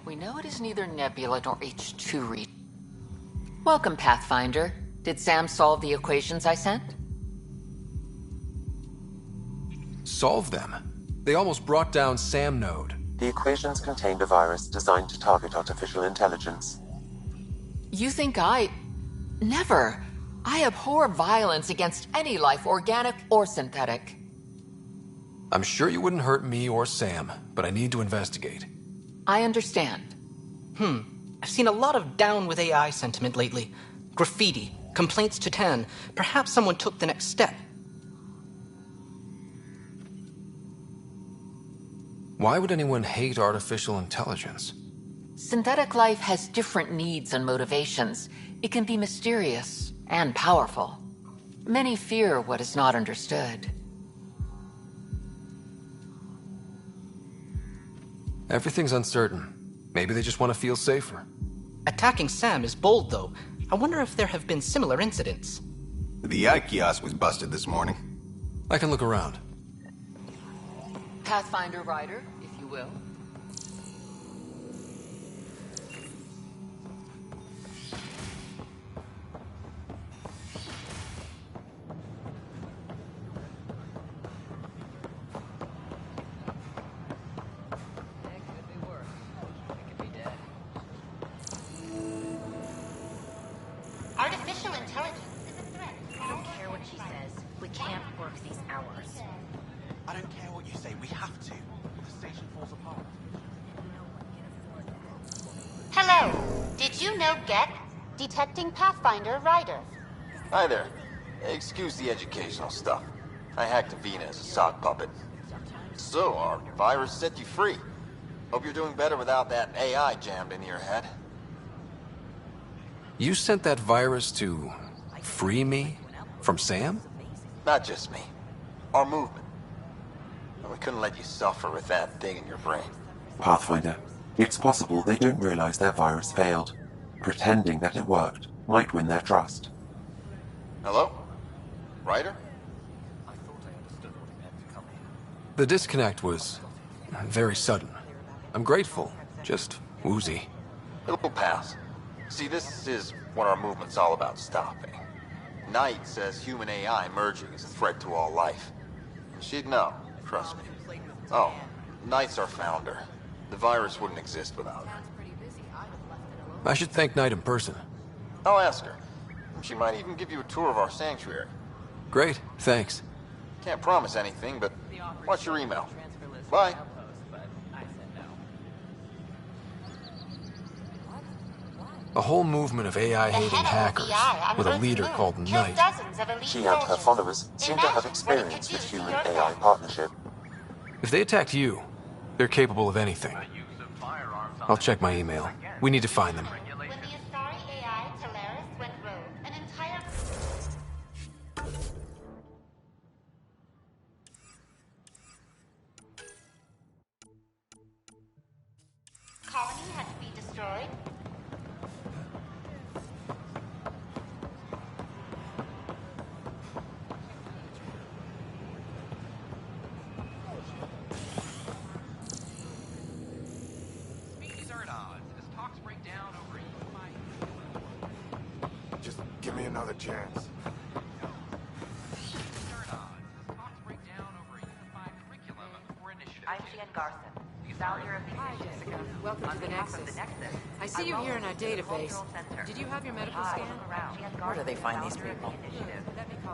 We know it is neither Nebula nor H2 Reach. Welcome, Pathfinder. Did Sam solve the equations I sent? Solve them? They almost brought down Sam Node. The equations contained a virus designed to target artificial intelligence. You think I... Never. I abhor violence against any life, organic or synthetic. I'm sure you wouldn't hurt me or Sam, but I need to investigate. I understand. I've seen a lot of down with AI sentiment lately. Graffiti, complaints to 10. Perhaps someone took the next step. Why would anyone hate artificial intelligence? Synthetic life has different needs and motivations. It can be mysterious and powerful. Many fear what is not understood. Everything's uncertain. Maybe they just want to feel safer. Attacking Sam is bold, though. I wonder if there have been similar incidents. The VI kiosk was busted this morning. I can look around. Pathfinder Rider, if you will. Artificial intelligence is a threat. I don't care what she says. We can't work these hours. I don't care what you say, we have to. The station falls apart. Hello. Did you know Get? Detecting Pathfinder Rider. Hi there. Excuse the educational stuff. I hacked Avina as a sock puppet. So, our virus set you free. Hope you're doing better without that AI jammed into your head. You sent that virus to free me from Sam? Not just me. Our movement. And we couldn't let you suffer with that thing in your brain. Pathfinder, it's possible they don't realize their virus failed. Pretending that it worked might win their trust. Hello? Ryder? The disconnect was very sudden. I'm grateful, just woozy. It'll pass. See, this is what our movement's all about stopping. Knight says human AI merging is a threat to all life. She'd know, trust me. Oh, Knight's our founder. The virus wouldn't exist without her. I should thank Knight in person. I'll ask her. She might even give you a tour of our sanctuary. Great, thanks. Can't promise anything, but watch your email. Bye. A whole movement of AI-hating hackers with a leader called Knight. She and her followers seem to have experience with human-AI partnership. If they attacked you, they're capable of anything. I'll check my email. We need to find them. Colony had to be destroyed. Just give me another chance. I'm Jan Garson, founder of the Initiative. Welcome to the Nexus. I see you here in our database. Did you have your medical scan? Where do they find these people?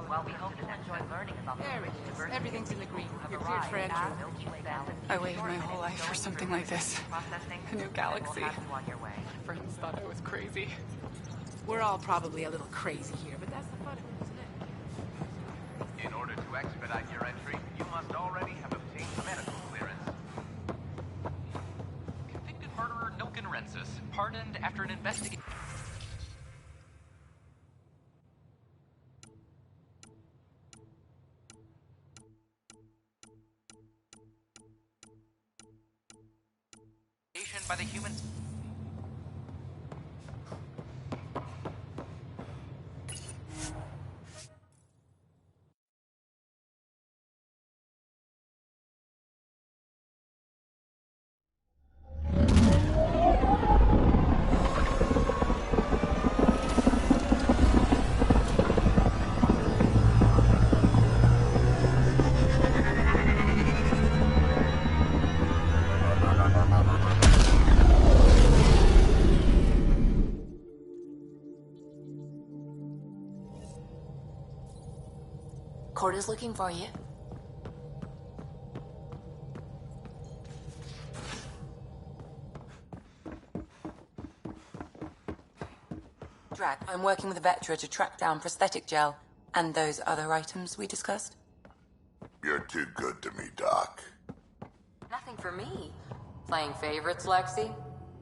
Well, we hope to enjoy learning about the There it is. Everything's in the green. You're cleared for entry. I waited my whole life for something like this. A new galaxy. My friends thought I was crazy. We're all probably a little crazy here, but that's the fun of it, isn't it? In order to expedite your entry, you must already have obtained medical clearance. Convicted murderer Nilken Rensis, pardoned after an investigation. By the human. Corda's looking for you. Drac, I'm working with Vectra to track down prosthetic gel and those other items we discussed. You're too good to me, Doc. Nothing for me. Playing favorites, Lexi?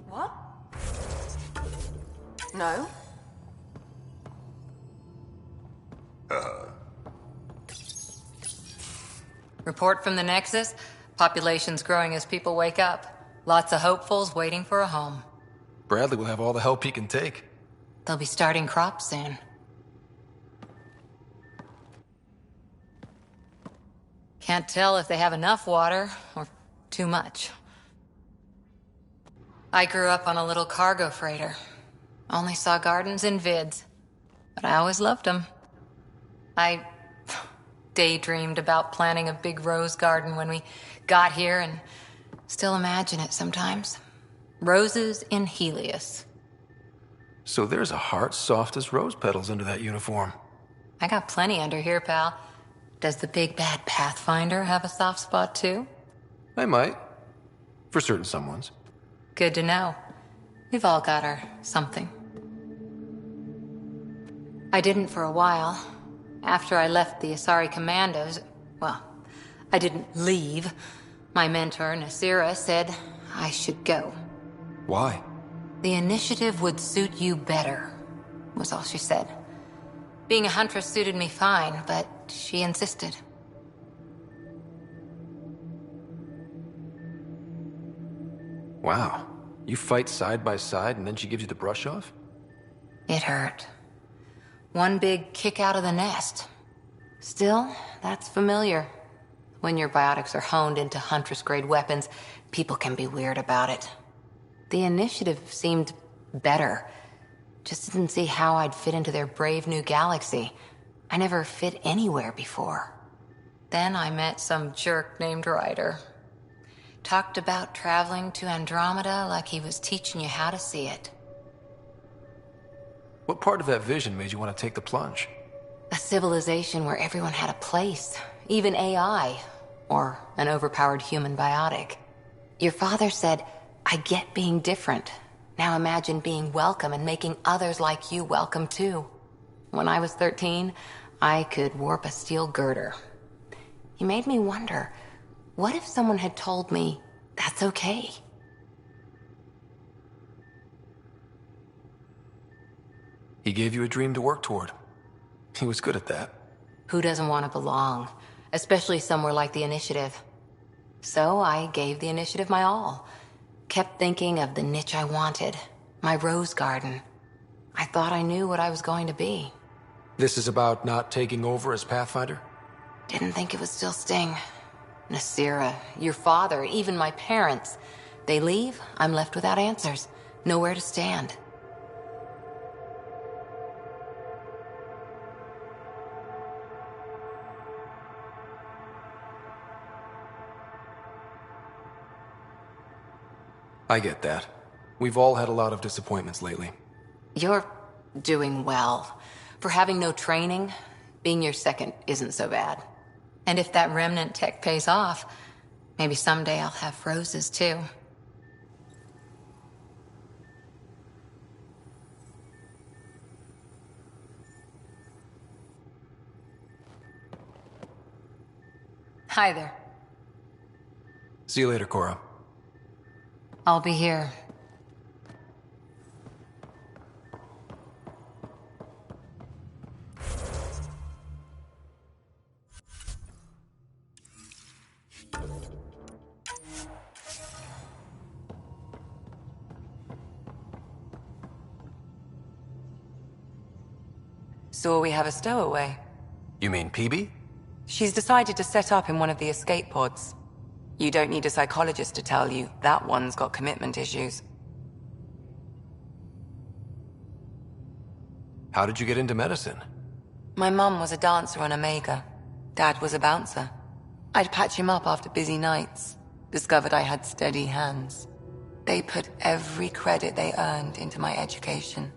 What? No? Report from the Nexus. Population's growing as people wake up. Lots of hopefuls waiting for a home. Bradley will have all the help he can take. They'll be starting crops soon. Can't tell if they have enough water or too much. I grew up on a little cargo freighter. Only saw gardens in vids, but I always loved them. I daydreamed about planting a big rose garden when we got here and still imagine it sometimes. Roses in Helios. So there's a heart soft as rose petals under that uniform. I got plenty under here, pal. Does the big bad Pathfinder have a soft spot too? I might. For certain someones. Good to know. We've all got our something. I didn't for a while. After I left the Asari Commandos, Well, I didn't leave. My mentor, Nasira, said I should go. Why? The initiative would suit you better, was all she said. Being a huntress suited me fine, but she insisted. Wow. You fight side by side and then she gives you the brush off? It hurt. One big kick out of the nest. Still, that's familiar. When your biotics are honed into Huntress-grade weapons, people can be weird about it. The initiative seemed better. Just didn't see how I'd fit into their brave new galaxy. I never fit anywhere before. Then I met some jerk named Ryder. Talked about traveling to Andromeda like he was teaching you how to see it. What part of that vision made you want to take the plunge? A civilization where everyone had a place, even AI, or an overpowered human biotic. Your father said, I get being different. Now imagine being welcome and making others like you welcome too. When I was 13, I could warp a steel girder. He made me wonder, what if someone had told me that's okay? He gave you a dream to work toward. He was good at that. Who doesn't want to belong? Especially somewhere like the Initiative. So I gave the Initiative my all. Kept thinking of the niche I wanted. My rose garden. I thought I knew what I was going to be. This is about not taking over as Pathfinder? Didn't think it would still sting. Nasira, your father, even my parents. They leave, I'm left without answers. Nowhere to stand. I get that. We've all had a lot of disappointments lately. You're doing well. For having no training, being your second isn't so bad. And if that remnant tech pays off, maybe someday I'll have roses too. Hi there. See you later, Cora. I'll be here. So we have a stowaway. You mean PB? She's decided to set up in one of the escape pods. You don't need a psychologist to tell you that one's got commitment issues. How did you get into medicine? My mum was a dancer on Omega. Dad was a bouncer. I'd patch him up after busy nights. Discovered I had steady hands. They put every credit they earned into my education.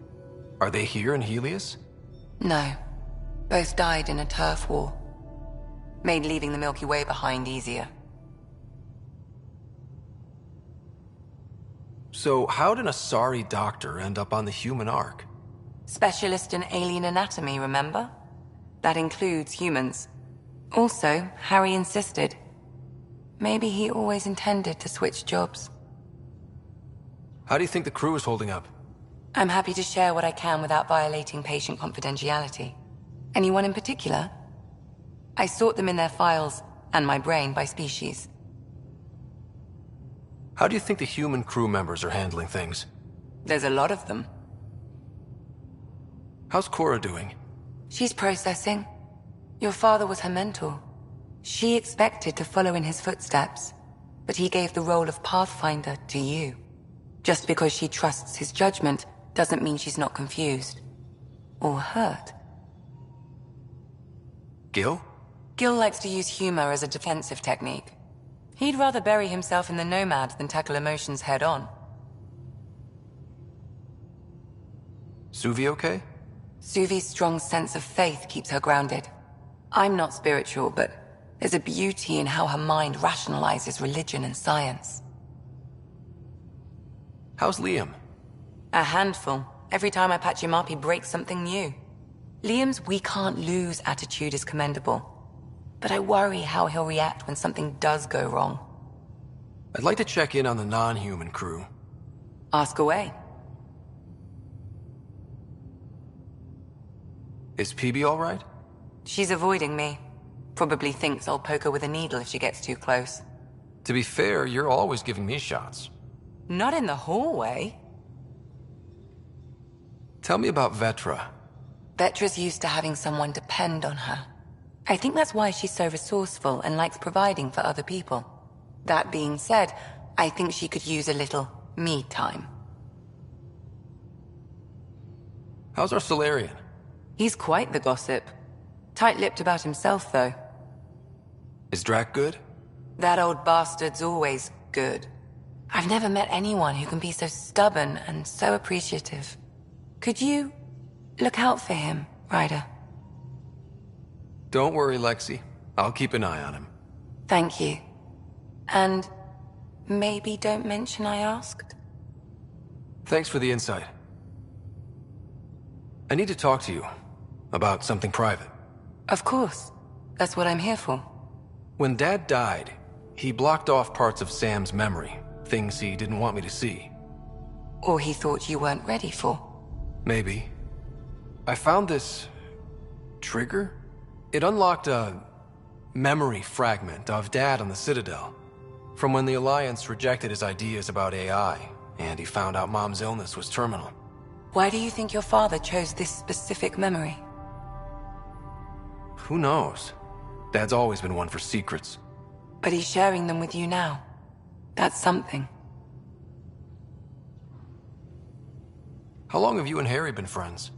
Are they here in Helios? No. Both died in a turf war. Made leaving the Milky Way behind easier. So how did a sorry doctor end up on the human ark? Specialist in alien anatomy, remember? That includes humans. Also, Harry insisted. Maybe he always intended to switch jobs. How do you think the crew is holding up? I'm happy to share what I can without violating patient confidentiality. Anyone in particular? I sort them in their files, and my brain by species. How do you think the human crew members are handling things? There's a lot of them. How's Cora doing? She's processing. Your father was her mentor. She expected to follow in his footsteps, but he gave the role of Pathfinder to you. Just because she trusts his judgment doesn't mean she's not confused. Or hurt. Gil? Gil likes to use humor as a defensive technique. He'd rather bury himself in the Nomad than tackle emotions head-on. Suvi okay? Suvi's strong sense of faith keeps her grounded. I'm not spiritual, but there's a beauty in how her mind rationalizes religion and science. How's Liam? A handful. Every time I patch him up, he breaks something new. Liam's we can't lose attitude is commendable. but I worry how he'll react when something does go wrong. I'd like to check in on the non-human crew. Ask away. Is PB all right? She's avoiding me. Probably thinks I'll poke her with a needle if she gets too close. To be fair, you're always giving me shots. Not in the hallway. Tell me about Vetra. Vetra's used to having someone depend on her. I think that's why she's so resourceful and likes providing for other people. That being said, I think she could use a little me time. How's our Solarian? He's quite the gossip. Tight-lipped about himself, though. Is Drac good? That old bastard's always good. I've never met anyone who can be so stubborn and so appreciative. Could you look out for him, Ryder? Don't worry, Lexi. I'll keep an eye on him. Thank you. And maybe don't mention I asked? Thanks for the insight. I need to talk to you about something private. Of course. That's what I'm here for. When Dad died, he blocked off parts of Sam's memory, things he didn't want me to see. Or he thought you weren't ready for. Maybe. I found this trigger. It unlocked a memory fragment of Dad on the Citadel, from when the Alliance rejected his ideas about AI, and he found out Mom's illness was terminal. Why do you think your father chose this specific memory? Who knows? Dad's always been one for secrets. But he's sharing them with you now. That's something. How long have you and Harry been friends?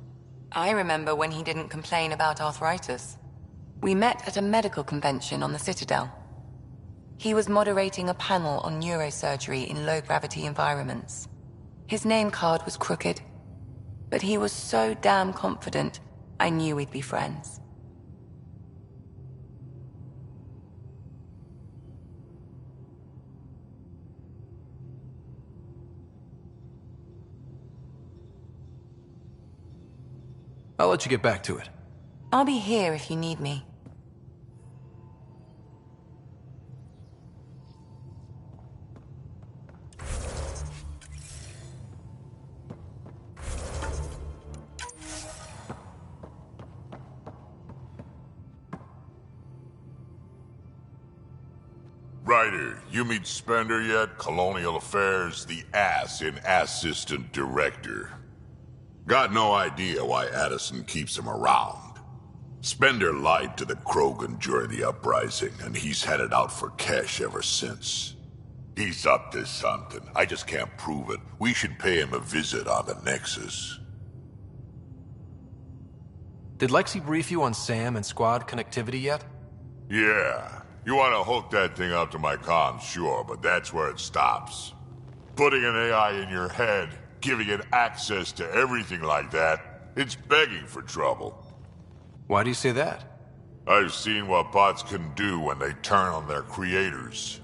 I remember when he didn't complain about arthritis. We met at a medical convention on the Citadel. He was moderating a panel on neurosurgery in low-gravity environments. His name card was crooked, but he was so damn confident, I knew we'd be friends. I'll let you get back to it. I'll be here if you need me. Ryder, you meet Spender yet? Colonial Affairs, the ass in Assistant Director. Got no idea why Addison keeps him around. Spender lied to the Krogan during the uprising, and he's headed out for cash ever since. He's up to something. I just can't prove it. We should pay him a visit on the Nexus. Did Lexi brief you on Sam and squad connectivity yet? Yeah. You want to hook that thing up to my comms, sure, but that's where it stops. Putting an AI in your head, giving it access to everything like that, it's begging for trouble. Why do you say that? I've seen what bots can do when they turn on their creators.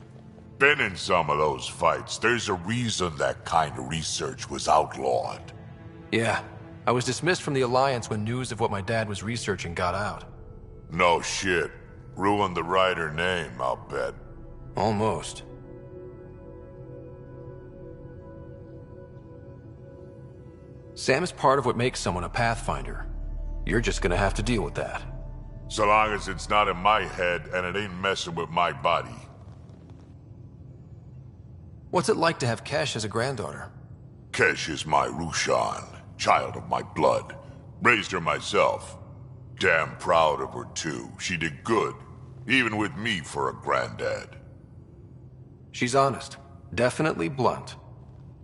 Been in some of those fights. There's a reason that kind of research was outlawed. Yeah. I was dismissed from the Alliance when news of what my dad was researching got out. No shit. Ruined the Ryder name, I'll bet. Almost. Sam is part of what makes someone a Pathfinder. You're just gonna have to deal with that. So long as it's not in my head and it ain't messing with my body. What's it like to have Kesh as a granddaughter? Kesh is my Rushan, child of my blood. Raised her myself. Damn proud of her too. She did good, even with me for a granddad. She's honest. Definitely blunt.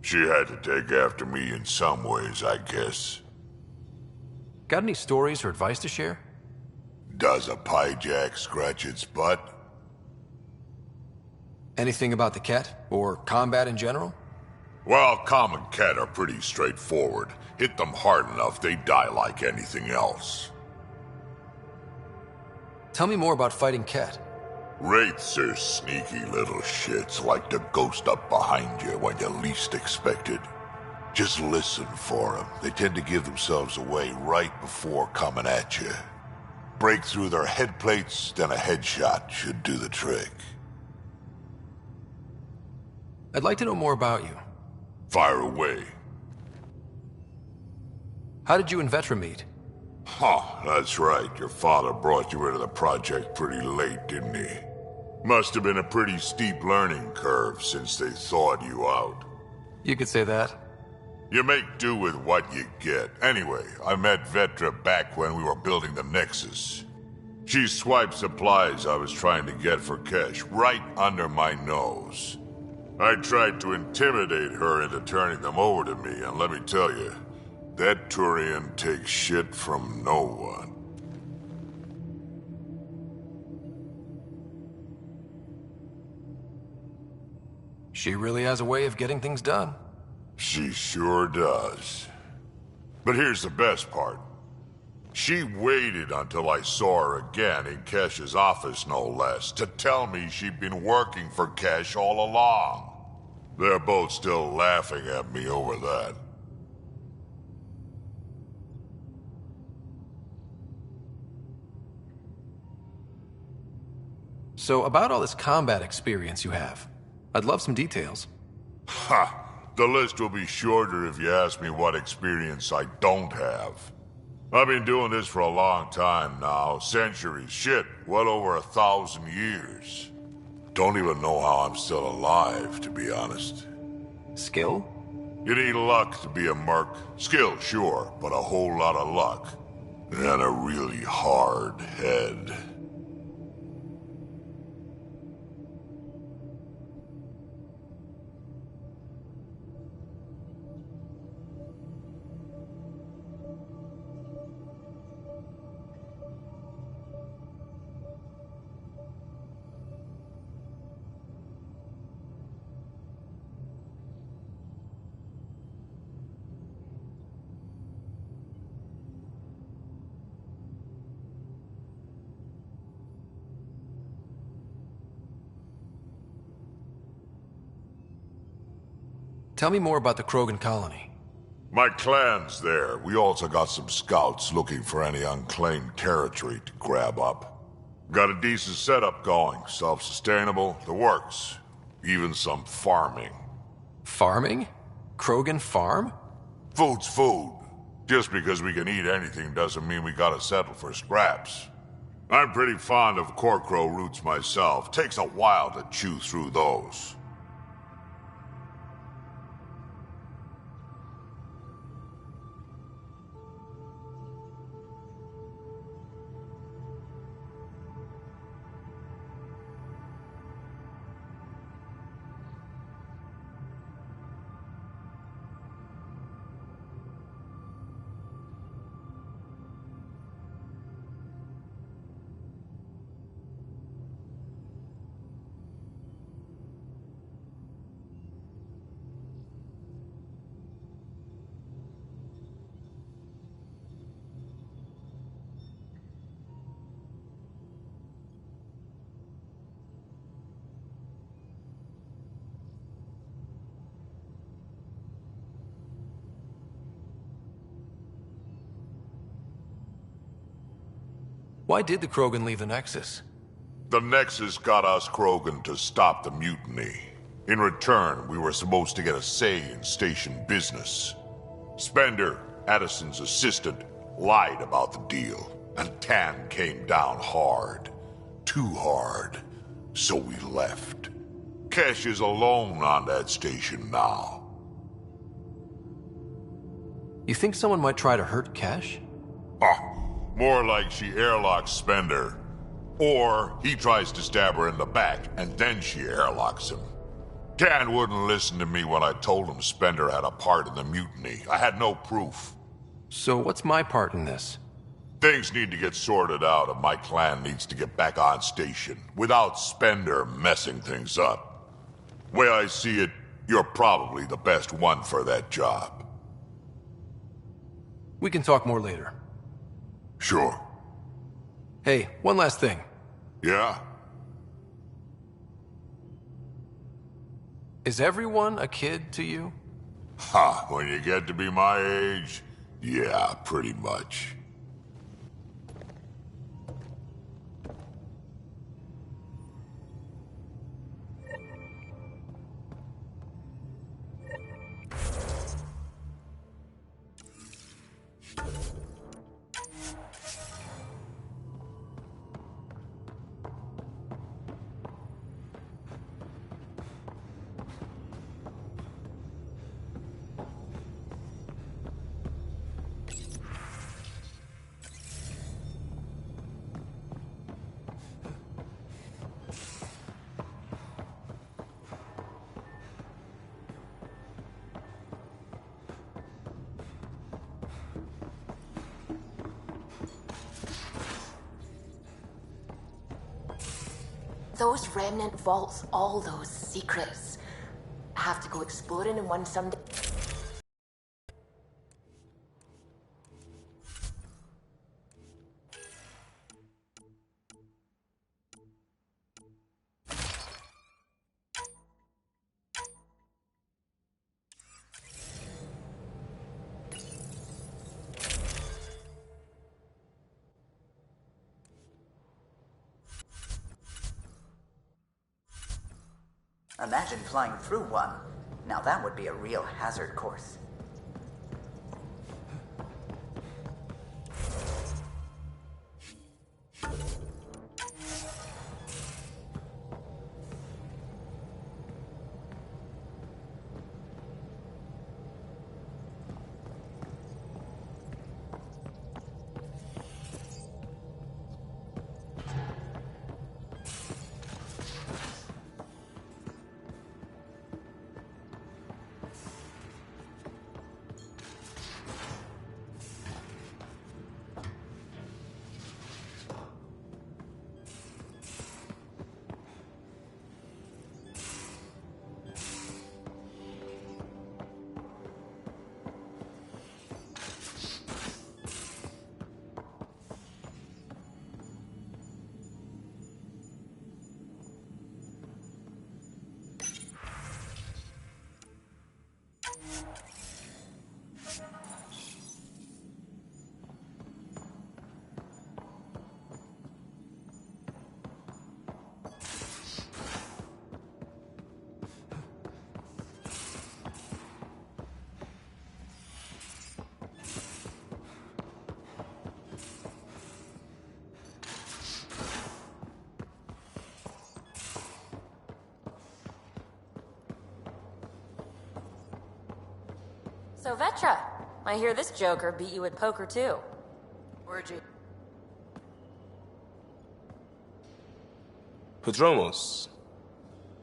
She had to take after me in some ways, I guess. Got any stories or advice to share? Does a pyjak scratch its butt? Anything about the Ket? Or combat in general? Well, common Ket are pretty straightforward. Hit them hard enough, they die like anything else. Tell me more about fighting Ket. Wraiths are sneaky little shits, like the ghost up behind you when you least expect it. Just listen for them. They tend to give themselves away right before coming at you. Break through their head plates, then a headshot should do the trick. I'd like to know more about you. Fire away. How did you and Vetra meet? Huh, that's right. Your father brought you into the project pretty late, didn't he? Must have been a pretty steep learning curve since they thawed you out. You could say that. You make do with what you get. Anyway, I met Vetra back when we were building the Nexus. She swiped supplies I was trying to get for Kesh right under my nose. I tried to intimidate her into turning them over to me, and let me tell you, that Turian takes shit from no one. She really has a way of getting things done. She sure does. But here's the best part. She waited until I saw her again in Kesh's office, no less, to tell me she'd been working for Kesh all along. They're both still laughing at me over that. So, about all this combat experience you have, I'd love some details. Ha! The list will be shorter if you ask me what experience I don't have. I've been doing this for a long time now, centuries, shit, well over 1,000 years. Don't even know how I'm still alive, to be honest. Skill? You need luck to be a merc. Skill, sure, but a whole lot of luck. And a really hard head. Tell me more about the Krogan colony. My clan's there. We also got some scouts looking for any unclaimed territory to grab up. Got a decent setup going. Self-sustainable, the works. Even some farming. Farming? Krogan farm? Food's food. Just because we can eat anything doesn't mean we gotta settle for scraps. I'm pretty fond of Corcrow roots myself. Takes a while to chew through those. Why did the Krogan leave the Nexus? The Nexus got us Krogan to stop the mutiny. In return, we were supposed to get a say in station business. Spender, Addison's assistant, lied about the deal, and Tan came down hard. Too hard. So we left. Kesh is alone on that station now. You think someone might try to hurt Kesh? More like she airlocks Spender. Or he tries to stab her in the back, and then she airlocks him. Tan wouldn't listen to me when I told him Spender had a part in the mutiny. I had no proof. So what's my part in this? Things need to get sorted out, and my clan needs to get back on station, without Spender messing things up. Way I see it, you're probably the best one for that job. We can talk more later. Sure. Hey, one last thing. Yeah? Is everyone a kid to you? Ha, when you get to be my age, yeah, pretty much. Those remnant vaults, all those secrets. I have to go exploring in one someday. Imagine flying through one. Now that would be a real hazard course. So Vetra, I hear this joker beat you at poker too. Where'd you... Prodromos.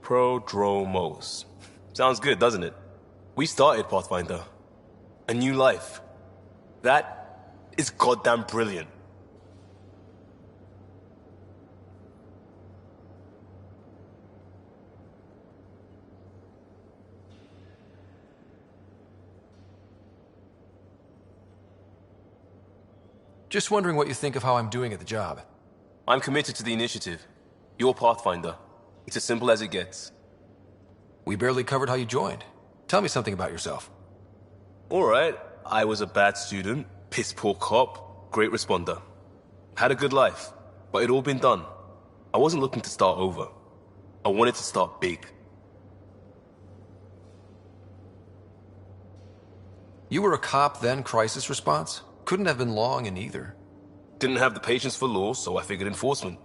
Prodromos. Sounds good, doesn't it? We started Pathfinder. A new life. That is goddamn brilliant. Just wondering what you think of how I'm doing at the job. I'm committed to the initiative. You're Pathfinder. It's as simple as it gets. We barely covered how you joined. Tell me something about yourself. Alright, I was a bad student, piss-poor cop, great responder. Had a good life, but it'd all been done. I wasn't looking to start over. I wanted to start big. You were a cop, then crisis response? Couldn't have been long in either. Didn't have the patience for law, so I figured enforcement.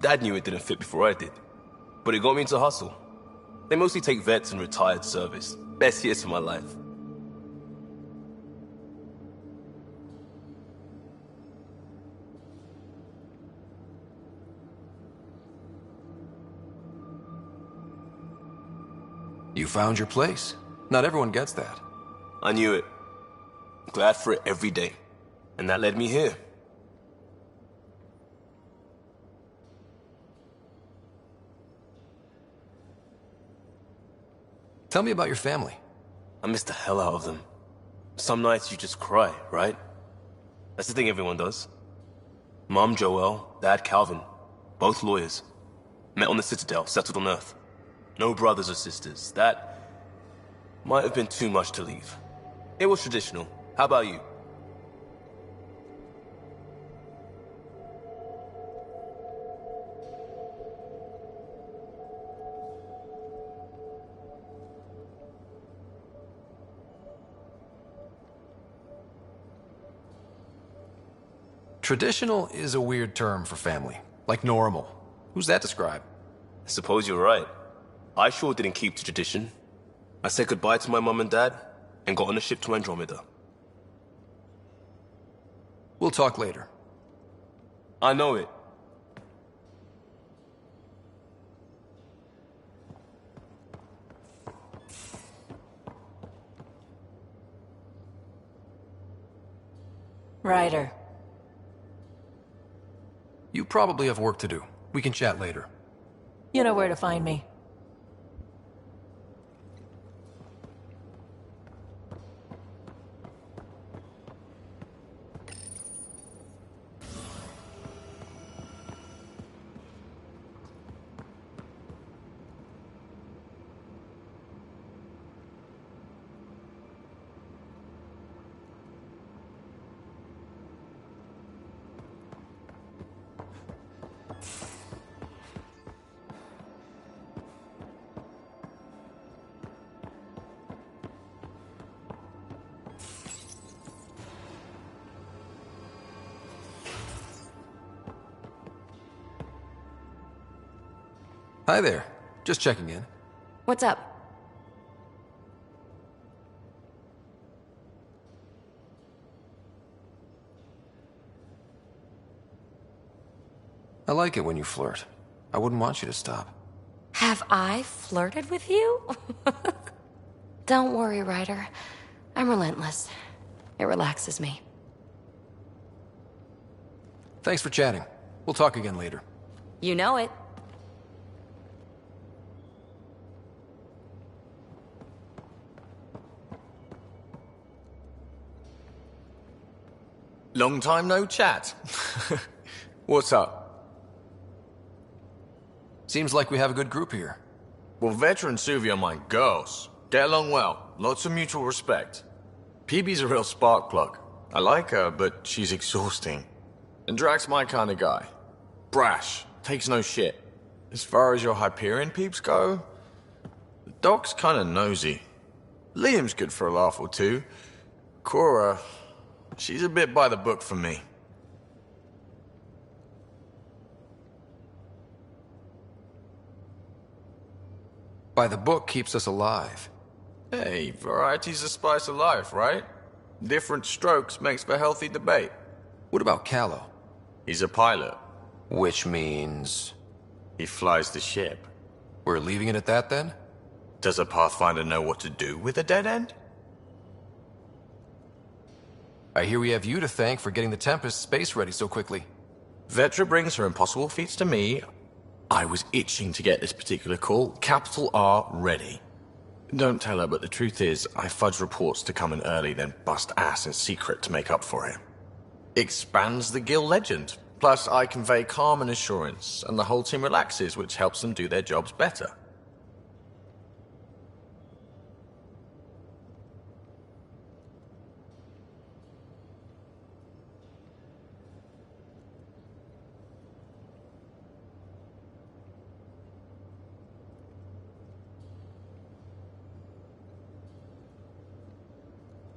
Dad knew it didn't fit before I did. But it got me into hustle. They mostly take vets and retired service. Best years of my life. You found your place. Not everyone gets that. I knew it. Glad for it every day. And that led me here. Tell me about your family. I miss the hell out of them. Some nights you just cry, right? That's the thing everyone does. Mom Joelle, Dad Calvin, both lawyers. Met on the Citadel, settled on Earth. No brothers or sisters. That might have been too much to leave. It was traditional. How about you? Traditional is a weird term for family. Like normal. Who's that describe? I suppose you're right. I sure didn't keep to tradition. I said goodbye to my mum and dad, and got on a ship to Andromeda. We'll talk later. I know it. Ryder. You probably have work to do. We can chat later. You know where to find me. Hi there. Just checking in. What's up? I like it when you flirt. I wouldn't want you to stop. Have I flirted with you? Don't worry, Ryder. I'm relentless. It relaxes me. Thanks for chatting. We'll talk again later. You know it. Long time no chat. What's up? Seems like we have a good group here. Well, Vetra and Suvi are my girls. Get along well. Lots of mutual respect. PB's a real spark plug. I like her, but she's exhausting. And Drax's my kind of guy. Brash. Takes no shit. As far as your Hyperion peeps go, the Doc's kind of nosy. Liam's good for a laugh or two. Cora, she's a bit by the book for me. By the book keeps us alive. Hey, variety's the spice of life, right? Different strokes makes for healthy debate. What about Callow? He's a pilot. Which means... he flies the ship. We're leaving it at that, then? Does a Pathfinder know what to do with a dead end? I hear we have you to thank for getting the Tempest space ready so quickly. Vetra brings her impossible feats to me. I was itching to get this particular call. Capital R ready. Don't tell her, but the truth is, I fudge reports to come in early, then bust ass in secret to make up for it. Expands the guild legend. Plus, I convey calm and assurance, and the whole team relaxes, which helps them do their jobs better.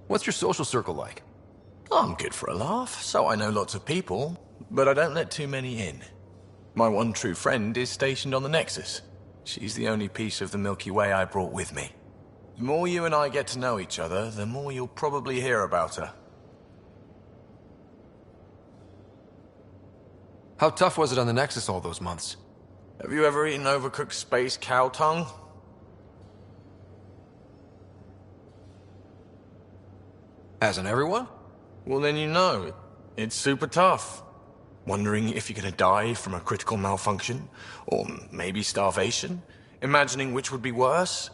What's your social circle like? I'm good for a laugh, so I know lots of people, but I don't let too many in. My one true friend is stationed on the Nexus. She's the only piece of the Milky Way I brought with me. The more you and I get to know each other, the more you'll probably hear about her. How tough was it on the Nexus all those months? Have you ever eaten overcooked space cow tongue? Hasn't everyone? Well, then you know. It's super tough. Wondering if you're gonna die from a critical malfunction, or maybe starvation, imagining which would be worse.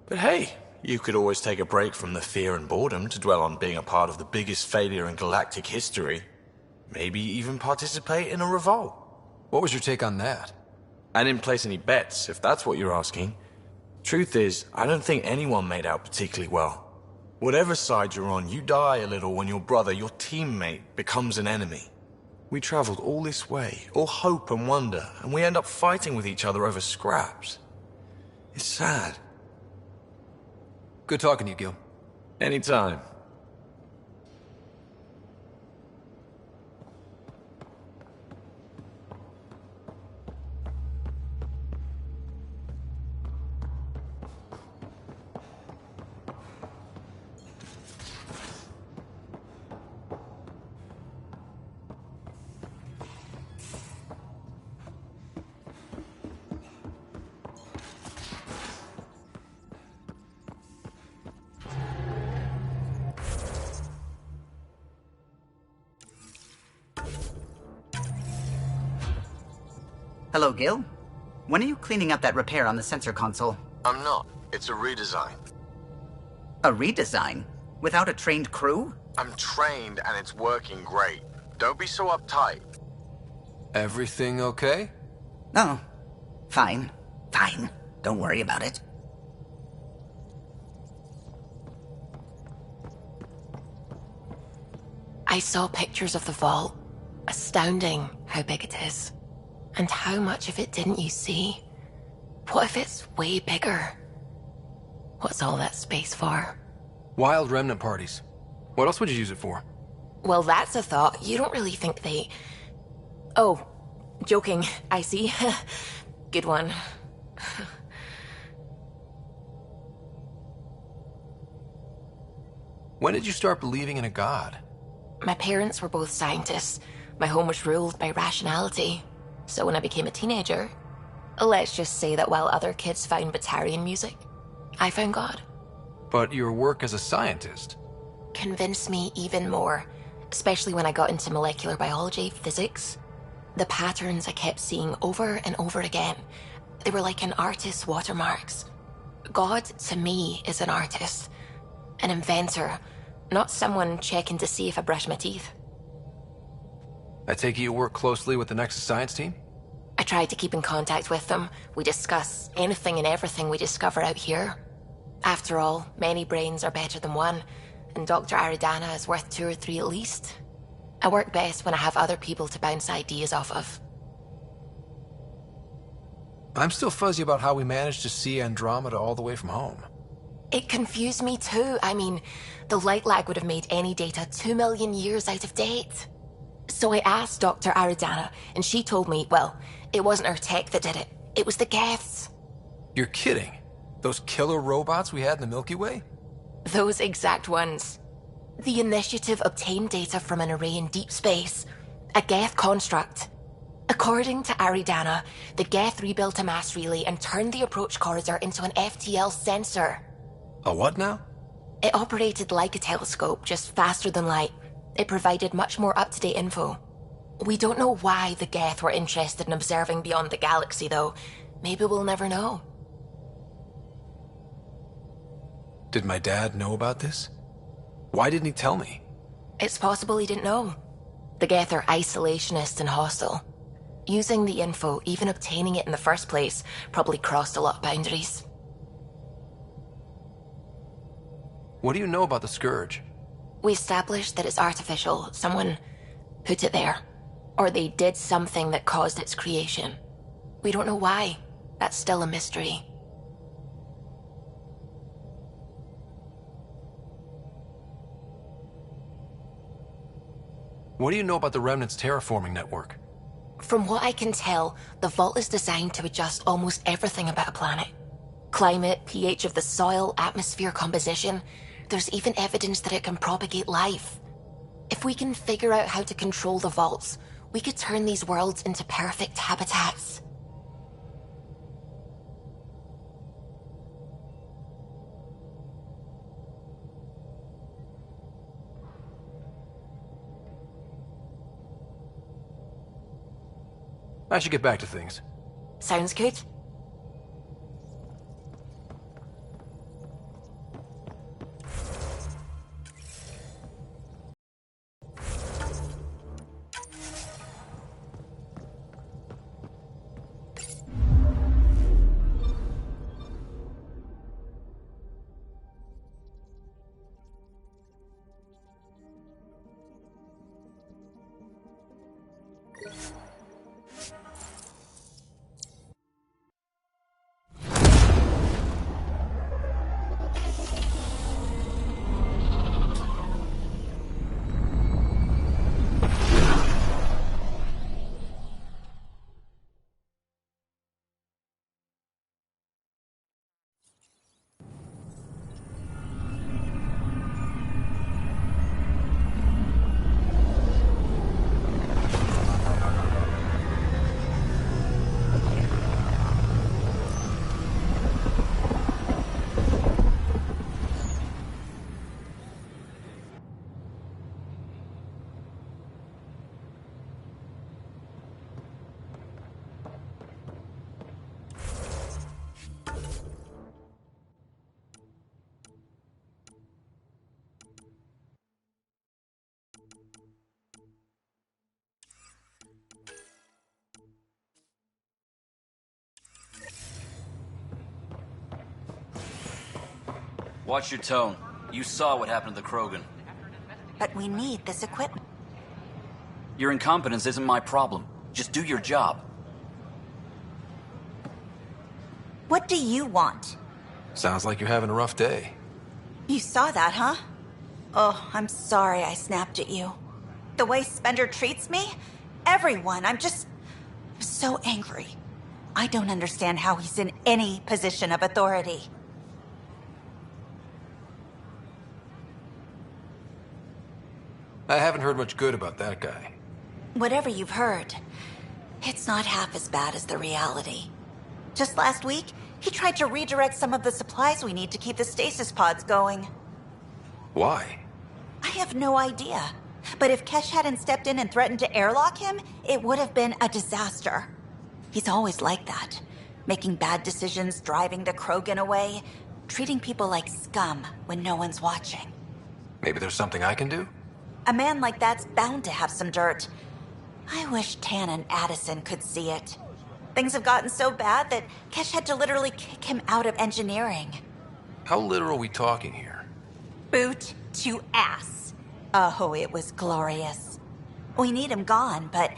But hey, you could always take a break from the fear and boredom to dwell on being a part of the biggest failure in galactic history. Maybe even participate in a revolt. What was your take on that? I didn't place any bets, if that's what you're asking. Truth is, I don't think anyone made out particularly well. Whatever side you're on, you die a little when your brother, your teammate, becomes an enemy. We traveled all this way, all hope and wonder, and we end up fighting with each other over scraps. It's sad. Good talking to you, Gil. Anytime. Hello, Gil. When are you cleaning up that repair on the sensor console? I'm not. It's a redesign. A redesign? Without a trained crew? I'm trained and it's working great. Don't be so uptight. Everything okay? Oh, fine. Fine. Don't worry about it. I saw pictures of the vault. Astounding how big it is. And how much of it didn't you see? What if it's way bigger? What's all that space for? Wild remnant parties. What else would you use it for? Well, that's a thought. You don't really think they... Oh, joking. I see. Good one. When did you start believing in a god? My parents were both scientists. My home was ruled by rationality. So when I became a teenager, let's just say that while other kids found Batarian music, I found God. But your work as a scientist? Convinced me even more, especially when I got into molecular biology, physics. The patterns I kept seeing over and over again, they were like an artist's watermarks. God, to me, is an artist. An inventor, not someone checking to see if I brush my teeth. I take it you work closely with the Nexus Science team? I tried to keep in contact with them. We discuss anything and everything we discover out here. After all, many brains are better than one, and Dr. Aridana is worth 2 or 3 at least. I work best when I have other people to bounce ideas off of. I'm still fuzzy about how we managed to see Andromeda all the way from home. It confused me too. I mean, the light lag would have made any data 2 million years out of date. So I asked Dr. Aridana, and she told me, well, it wasn't her tech that did it. It was the Geths. You're kidding? Those killer robots we had in the Milky Way? Those exact ones. The Initiative obtained data from an array in deep space, a Geth construct. According to Aridana, the Geth rebuilt a mass relay and turned the approach corridor into an FTL sensor. A what now? It operated like a telescope, just faster than light. It provided much more up-to-date info. We don't know why the Geth were interested in observing beyond the galaxy, though. Maybe we'll never know. Did my dad know about this? Why didn't he tell me? It's possible he didn't know. The Geth are isolationist and hostile. Using the info, even obtaining it in the first place, probably crossed a lot of boundaries. What do you know about the Scourge? We established that it's artificial. Someone put it there. Or they did something that caused its creation. We don't know why. That's still a mystery. What do you know about the Remnant's terraforming network? From what I can tell, the vault is designed to adjust almost everything about a planet. Climate, pH of the soil, atmosphere composition. There's even evidence that it can propagate life. If we can figure out how to control the vaults, we could turn these worlds into perfect habitats. I should get back to things. Sounds good. Watch your tone. You saw what happened to the Krogan. But we need this equipment. Your incompetence isn't my problem. Just do your job. What do you want? Sounds like you're having a rough day. You saw that, huh? Oh, I'm sorry I snapped at you. The way Spender treats me? Everyone, I'm so angry. I don't understand how he's in any position of authority. I haven't heard much good about that guy. Whatever you've heard, it's not half as bad as the reality. Just last week, he tried to redirect some of the supplies we need to keep the stasis pods going. Why? I have no idea. But if Kesh hadn't stepped in and threatened to airlock him, it would have been a disaster. He's always like that. Making bad decisions, driving the Krogan away, treating people like scum when no one's watching. Maybe there's something I can do? A man like that's bound to have some dirt. I wish Tan and Addison could see it. Things have gotten so bad that Kesh had to literally kick him out of engineering. How literal are we talking here? Boot to ass. Oh, it was glorious. We need him gone, but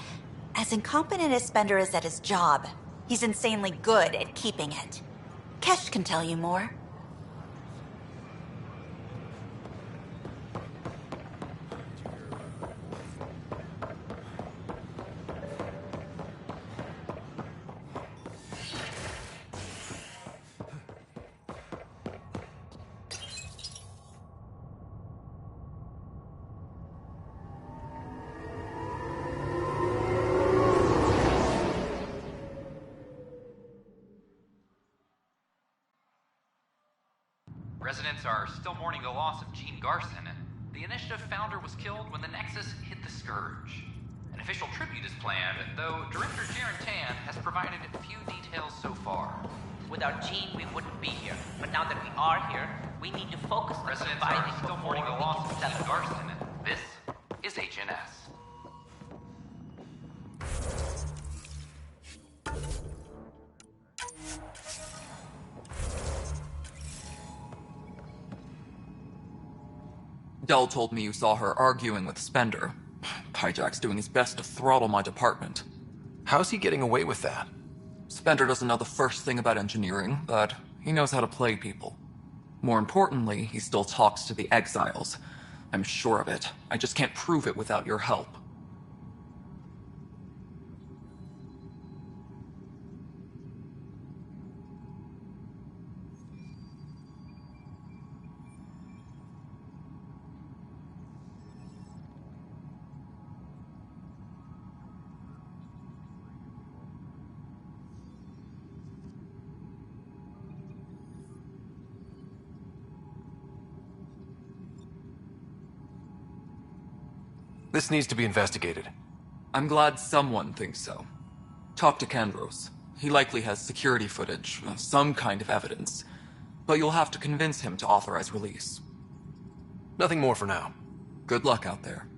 as incompetent as Spender is at his job, he's insanely good at keeping it. Kesh can tell you more. Residents are still mourning the loss of Gene Garson. The Initiative founder was killed when the Nexus hit the Scourge. An official tribute is planned, though Director Jaren Tan has provided few details so far. Without Gene, we wouldn't be here. But now that we are here, we need to focus on Residents surviving are still before mourning the we loss can of Gene celebrate. Garson. This is HNS. Dell told me you saw her arguing with Spender. Hijack's doing his best to throttle my department. How's he getting away with that? Spender doesn't know the first thing about engineering, but he knows how to play people. More importantly, he still talks to the exiles. I'm sure of it. I just can't prove it without your help. This needs to be investigated. I'm glad someone thinks so. Talk to Kandros. He likely has security footage, some kind of evidence. But you'll have to convince him to authorize release. Nothing more for now. Good luck out there.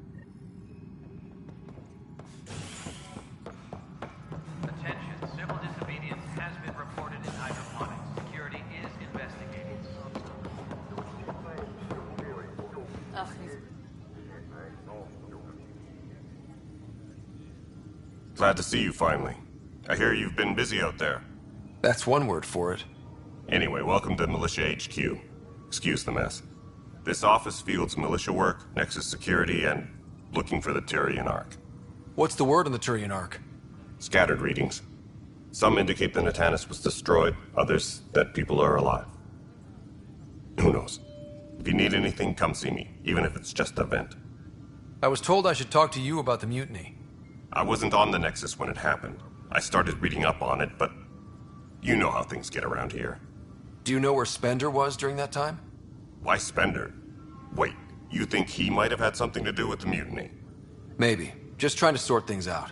Attention, civil disobedience has been reported in hydroponics. Security is investigating. Glad to see you finally. I hear you've been busy out there. That's one word for it. Anyway, welcome to Militia HQ. Excuse the mess. This office fields militia work, Nexus security, and looking for the Turian Ark. What's the word on the Turian Ark? Scattered readings. Some indicate the Natanus was destroyed, others that people are alive. Who knows? If you need anything, come see me, even if it's just a vent. I was told I should talk to you about the mutiny. I wasn't on the Nexus when it happened. I started reading up on it, but you know how things get around here. Do you know where Spender was during that time? Why Spender? Wait, you think he might have had something to do with the mutiny? Maybe. Just trying to sort things out.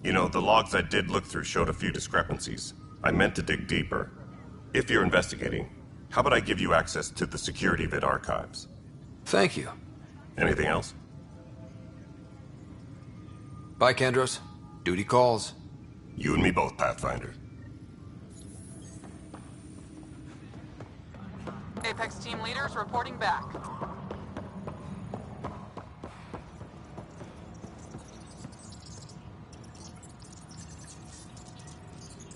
You know, the logs I did look through showed a few discrepancies. I meant to dig deeper. If you're investigating, how about I give you access to the security vid archives? Thank you. Anything else? Bye, Kandros. Duty calls. You and me both, Pathfinder. Hey, Apex team leaders reporting back.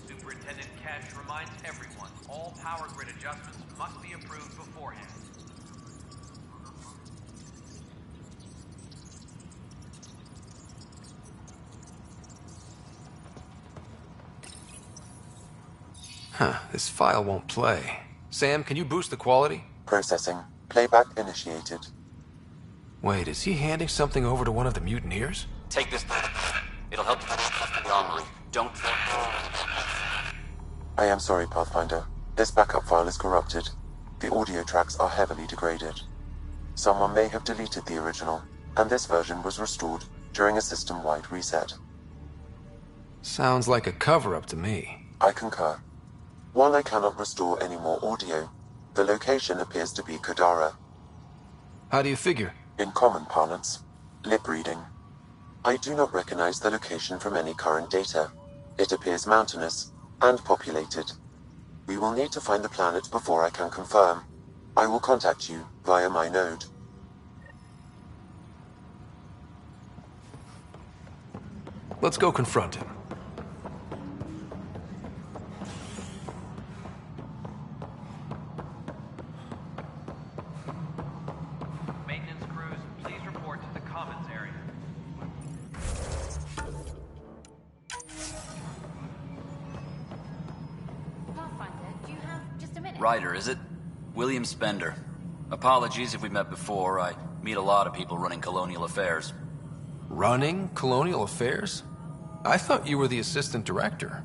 Superintendent Cash reminds everyone all power grid adjustments must be approved beforehand. Huh, this file won't play. Sam, can you boost the quality? Processing. Playback initiated. Wait, is he handing something over to one of the mutineers? Take this. It'll help you. Don't. I am sorry, Pathfinder. This backup file is corrupted. The audio tracks are heavily degraded. Someone may have deleted the original, and this version was restored during a system-wide reset. Sounds like a cover-up to me. I concur. While I cannot restore any more audio, the location appears to be Kadara. How do you figure? In common parlance, lip reading. I do not recognize the location from any current data. It appears mountainous and populated. We will need to find the planet before I can confirm. I will contact you via my node. Let's go confront him. Maintenance crews, please report to the commons area. Pathfinder, do you have just a minute? Ryder, is it? William Spender. Apologies if we met before. I meet a lot of people running colonial affairs. Running colonial affairs? I thought you were the assistant director.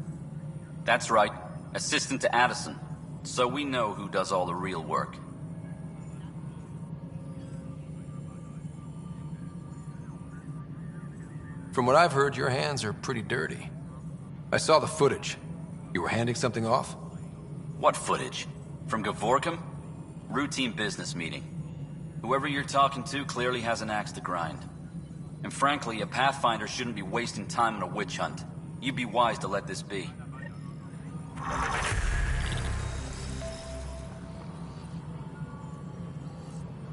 That's right. Assistant to Addison. So we know who does all the real work. From what I've heard, your hands are pretty dirty. I saw the footage. You were handing something off? What footage? From Gavorkum? Routine business meeting. Whoever you're talking to clearly has an axe to grind. And frankly, a Pathfinder shouldn't be wasting time on a witch hunt. You'd be wise to let this be.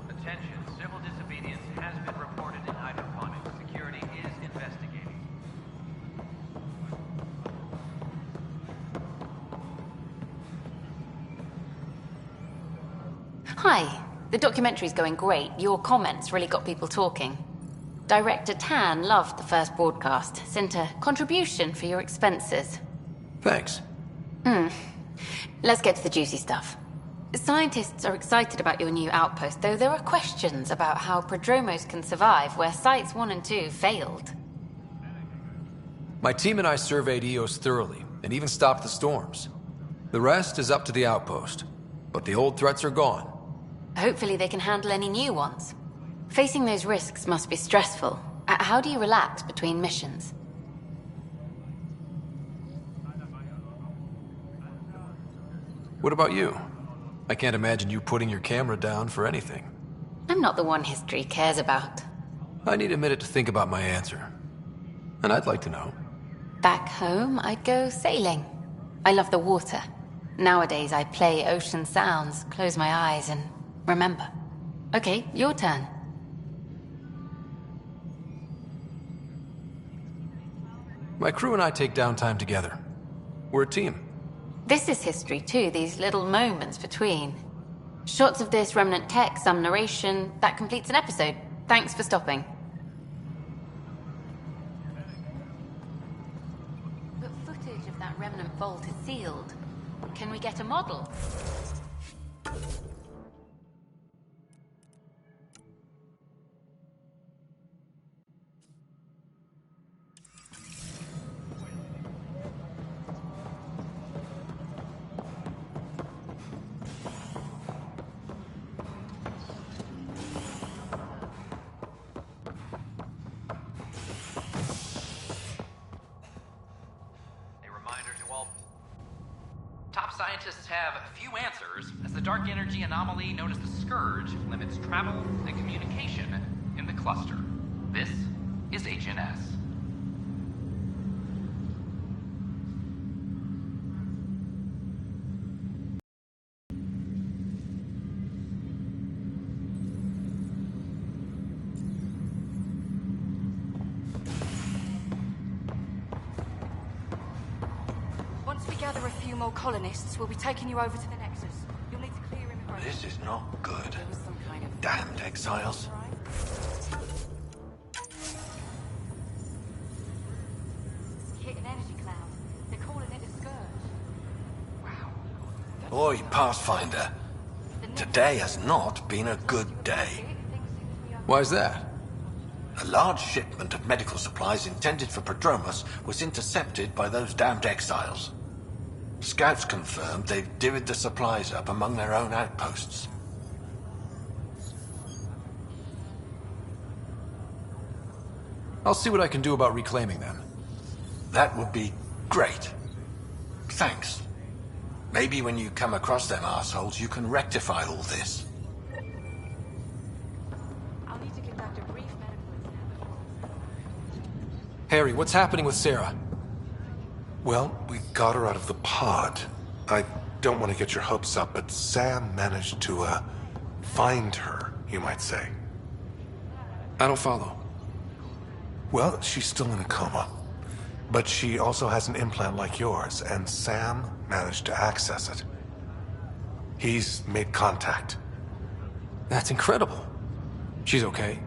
Attention, civil disobedience has been reported in hydroponics. Security is investigating. Hi. The documentary's going great. Your comments really got people talking. Director Tan loved the first broadcast. Sent a contribution for your expenses. Thanks. Let's get to the juicy stuff. Scientists are excited about your new outpost, though there are questions about how prodromos can survive where Sites 1 and 2 failed. My team and I surveyed EOS thoroughly, and even stopped the storms. The rest is up to the outpost, but the old threats are gone. Hopefully they can handle any new ones. Facing those risks must be stressful. How do you relax between missions? What about you? I can't imagine you putting your camera down for anything. I'm not the one history cares about. I need a minute to think about my answer. And I'd like to know. Back home, I'd go sailing. I love the water. Nowadays, I play ocean sounds, close my eyes, and remember. Okay, your turn. My crew and I take downtime together. We're a team. This is history too, these little moments between. Shots of this remnant tech, some narration, that completes an episode. Thanks for stopping. But footage of that remnant vault is sealed. Can we get a model? Scientists have few answers, as the dark energy anomaly known as the Scourge limits travel and communication in the cluster. This is HNS. we gather a few more colonists, we'll be taking you over to the Nexus. You'll need to clear immigration. This is not good. There was some kind of... Damned exiles. Hit an energy cloud. They're calling it a scourge. Oi, Pathfinder. Today has not been a good day. Why's that? A large shipment of medical supplies intended for Prodromos was intercepted by those damned exiles. Scouts confirmed they've divvied the supplies up among their own outposts. I'll see what I can do about reclaiming them. That would be great. Thanks. Maybe when you come across them assholes, you can rectify all this. I'll need to conduct a brief medical examination. Harry, what's happening with Sarah? Well, we got her out of the pod. I don't want to get your hopes up, but Sam managed to, find her, you might say. I don't follow. Well, she's still in a coma. But she also has an implant like yours, and Sam managed to access it. He's made contact. That's incredible. She's okay.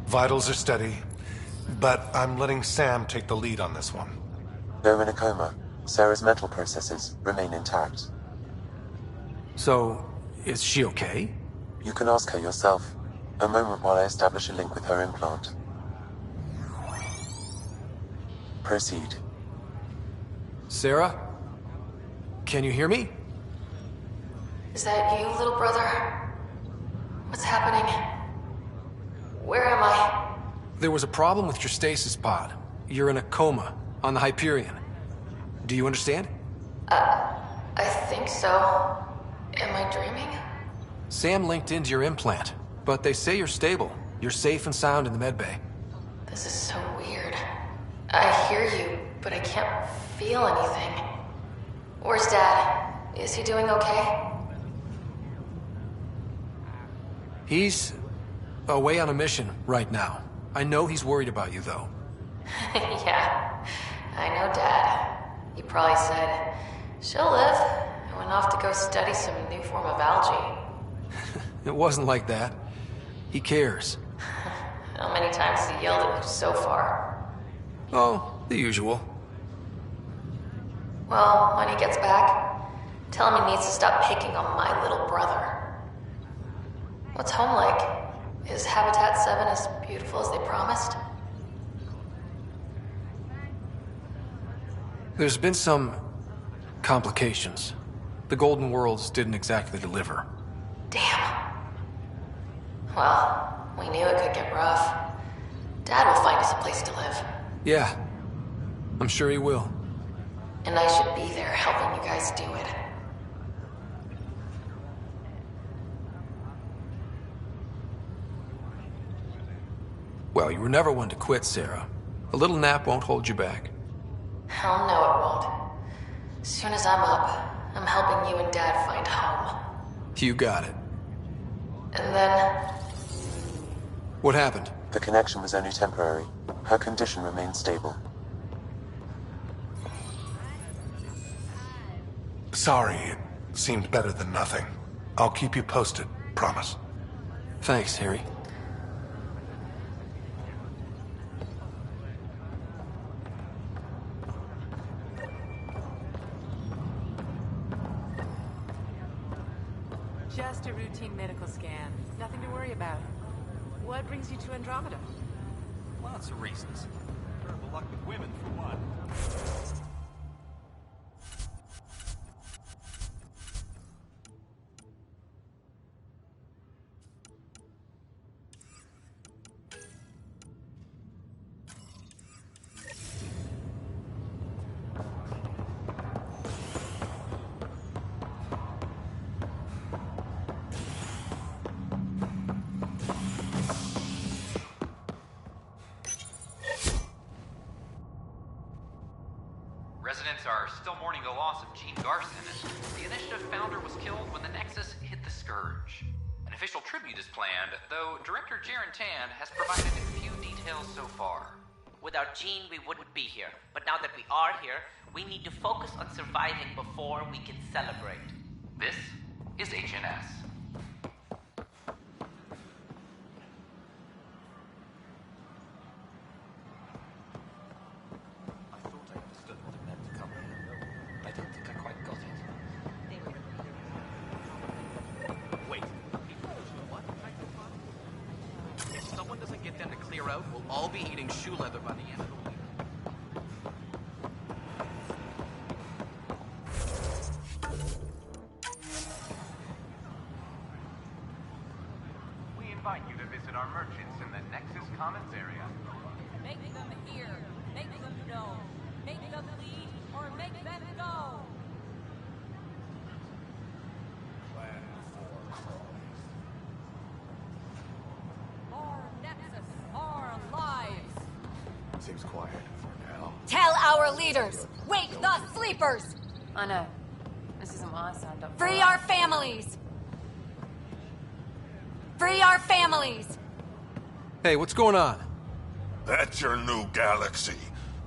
Vitals are steady, but I'm letting Sam take the lead on this one. Though in a coma, Sarah's mental processes remain intact. So, is she okay? You can ask her yourself. A moment while I establish a link with her implant. Proceed. Sarah? Can you hear me? Is that you, little brother? What's happening? Where am I? There was a problem with your stasis pod. You're in a coma on the Hyperion. Do you understand? I think so. Am I dreaming? Sam linked into your implant, but they say you're stable. You're safe and sound in the medbay. This is so weird. I hear you, but I can't feel anything. Where's Dad? Is he doing okay? He's away on a mission right now. I know he's worried about you, though. Yeah, I know Dad. He probably said, she'll live, and went off to go study some new form of algae. It wasn't like that. He cares. How many times has he yelled at you so far? Oh, the usual. Well, when he gets back, tell him he needs to stop picking on my little brother. What's home like? Is Habitat 7 as beautiful as they promised? There's been some complications. The Golden Worlds didn't exactly deliver. Damn. Well, we knew it could get rough. Dad will find us a place to live. Yeah, I'm sure he will. And I should be there helping you guys do it. Well, you were never one to quit, Sarah. A little nap won't hold you back. Hell no, it won't. As soon as I'm up, I'm helping you and Dad find home. You got it. And then... What happened? The connection was only temporary. Her condition remains stable. Sorry, it seemed better than nothing. I'll keep you posted, promise. Thanks, Harry. Just a routine medical scan. Nothing to worry about. What brings you to Andromeda? Lots of reasons. Terrible luck with women, for one. Residents are still mourning the loss of Gene Garson. The Initiative founder was killed when the Nexus hit the Scourge. An official tribute is planned, though Director Jaren Tan has provided few details so far. Without Jean, we wouldn't be here. But now that we are here, we need to focus on surviving before we can celebrate. This is HNS. We'll all be eating shoe leather by the end of the week. We invite you to visit our merchants in the Nexus Commons area. Make them hear, make them know, make them lead, or make them go. More Nexus, more lives. Seems quiet for now. Tell our leaders, wake the sleepers. I know. This isn't what I signed up for. Free our families. Free our families. Hey, what's going on? That's your new galaxy.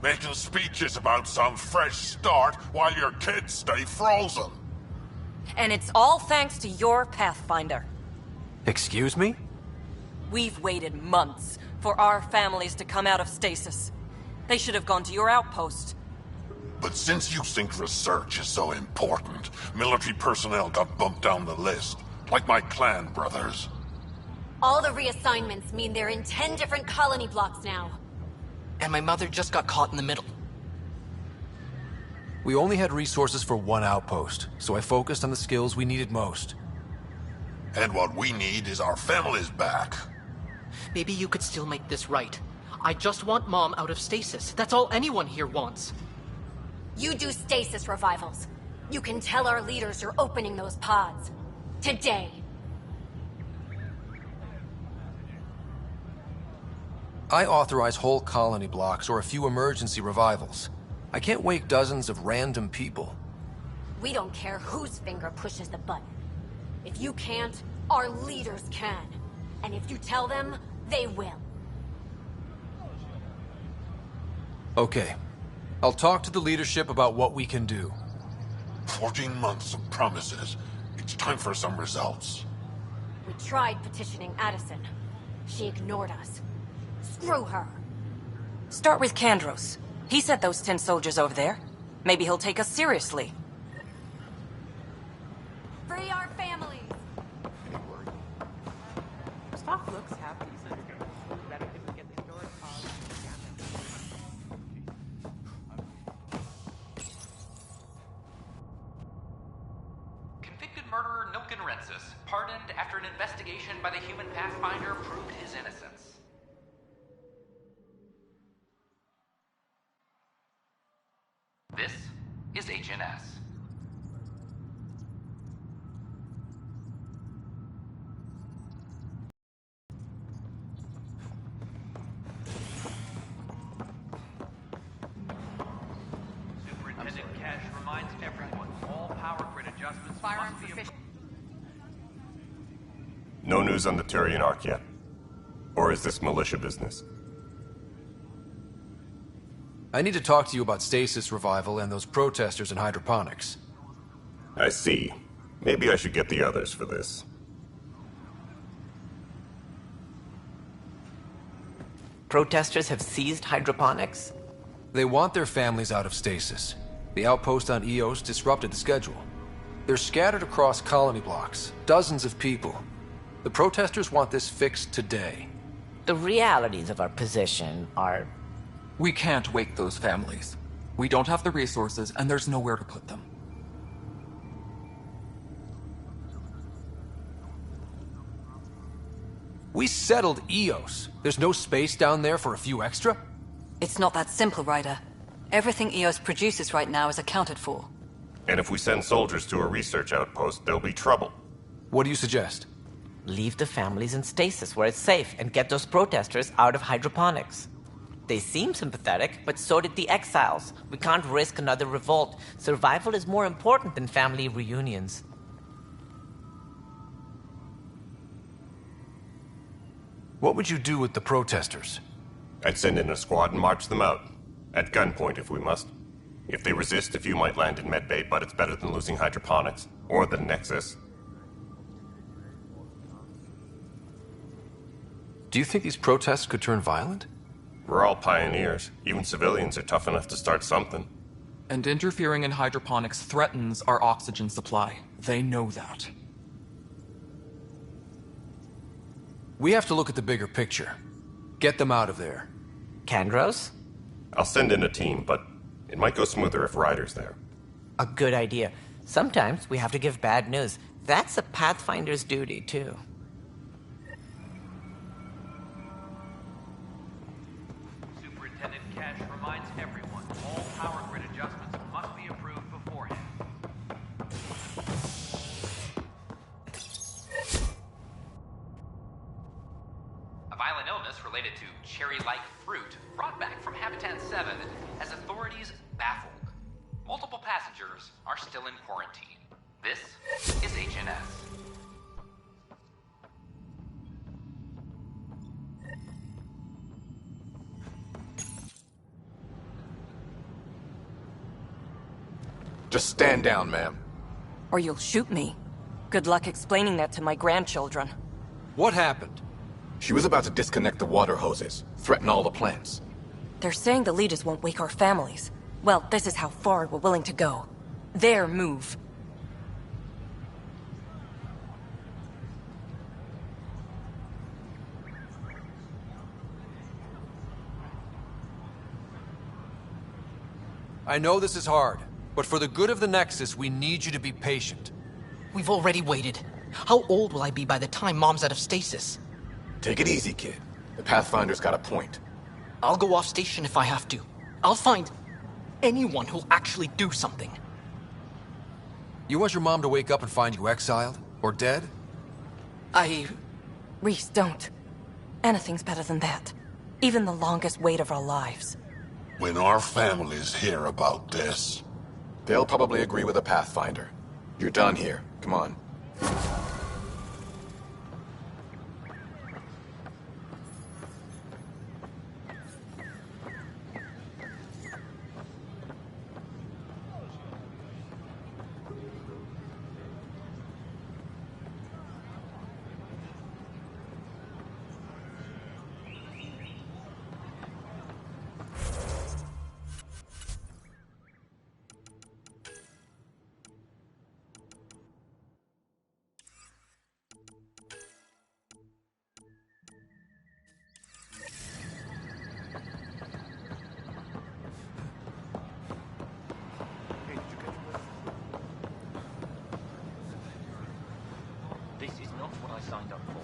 Making speeches about some fresh start while your kids stay frozen. And it's all thanks to your Pathfinder. Excuse me? We've waited months for our families to come out of stasis. They should have gone to your outpost. But since you think research is so important, military personnel got bumped down the list, like my clan brothers. All the reassignments mean they're in 10 different colony blocks now. And my mother just got caught in the middle. We only had resources for one outpost, so I focused on the skills we needed most. And what we need is our families back. Maybe you could still make this right. I just want Mom out of stasis. That's all anyone here wants. You do stasis revivals. You can tell our leaders you're opening those pods. Today. I authorize whole colony blocks or a few emergency revivals. I can't wake dozens of random people. We don't care whose finger pushes the button. If you can't, our leaders can. And if you tell them, they will. Okay. I'll talk to the leadership about what we can do. 14 months of promises. It's time for some results. We tried petitioning Addison. She ignored us. Screw her. Start with Kandros. He sent those 10 soldiers over there. Maybe he'll take us seriously. Free our families! Stock looks half decent. Better if we get the storage pod. Convicted murderer Nilken Rensis, pardoned after an investigation by the human Pathfinder proved his innocence. This is HNS. Superintendent Cash reminds everyone all power grid adjustments must be approved. No news on the Turian Ark yet? Or is this militia business? I need to talk to you about stasis revival and those protesters in hydroponics. I see. Maybe I should get the others for this. Protesters have seized hydroponics? They want their families out of stasis. The outpost on Eos disrupted the schedule. They're scattered across colony blocks, dozens of people. The protesters want this fixed today. The realities of our position are... We can't wake those families. We don't have the resources, and there's nowhere to put them. We settled Eos. There's no space down there for a few extra? It's not that simple, Ryder. Everything Eos produces right now is accounted for. And if we send soldiers to a research outpost, there'll be trouble. What do you suggest? Leave the families in stasis where it's safe and get those protesters out of hydroponics. They seem sympathetic, but so did the exiles. We can't risk another revolt. Survival is more important than family reunions. What would you do with the protesters? I'd send in a squad and march them out. At gunpoint if we must. If they resist, a few might land in medbay, but it's better than losing hydroponics. Or the Nexus. Do you think these protests could turn violent? We're all pioneers. Even civilians are tough enough to start something. And interfering in hydroponics threatens our oxygen supply. They know that. We have to look at the bigger picture. Get them out of there. Kandros? I'll send in a team, but it might go smoother if Ryder's there. A good idea. Sometimes we have to give bad news. That's a Pathfinder's duty, too. Superintendent Cash reminds everyone all power grid adjustments must be approved beforehand. A violent illness related to cherry-like fruit brought back from Habitat 7 has authorities baffled. Multiple passengers are still in quarantine. This is HNS. Just stand down, ma'am. Or you'll shoot me. Good luck explaining that to my grandchildren. What happened? She was about to disconnect the water hoses, threaten all the plants. They're saying the leaders won't wake our families. Well, this is how far we're willing to go. Their move. I know this is hard, but for the good of the Nexus, we need you to be patient. We've already waited. How old will I be by the time Mom's out of stasis? Take it easy, kid. The Pathfinder's got a point. I'll go off station if I have to. I'll find anyone who'll actually do something. You want your mom to wake up and find you exiled? Or dead? Reese, don't. Anything's better than that. Even the longest wait of our lives. When our families hear about this... They'll probably agree with the Pathfinder. You're done here. Come on. This is not what I signed up for.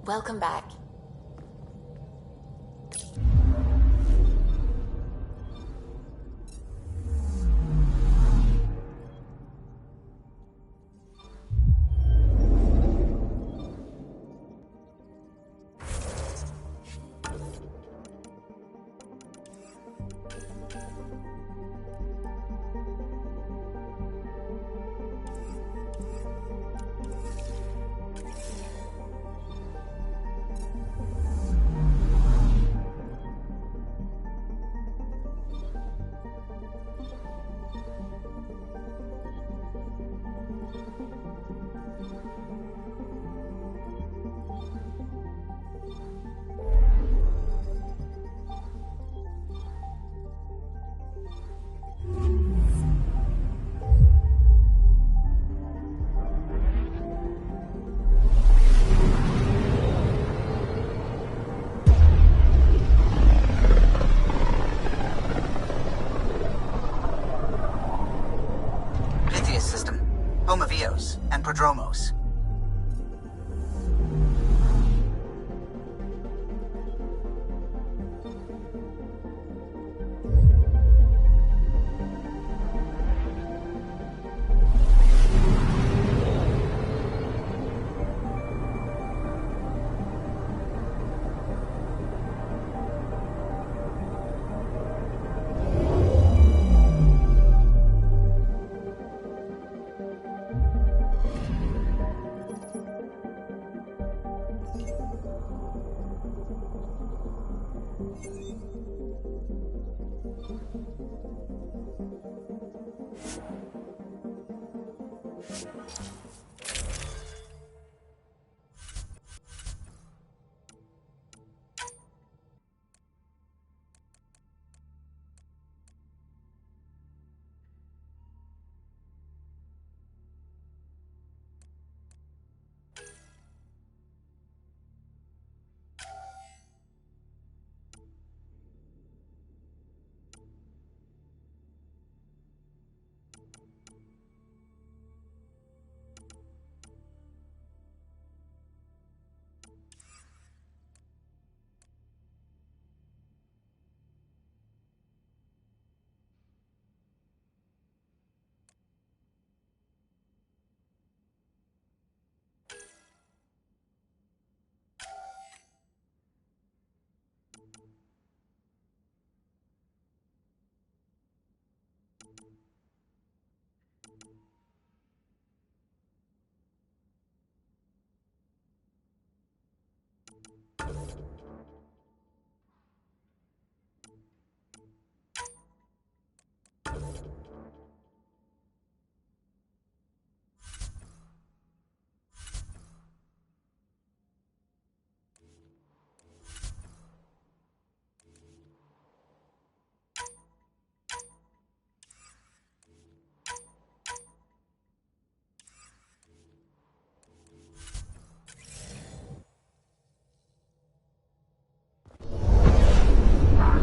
Welcome back. Prodromos.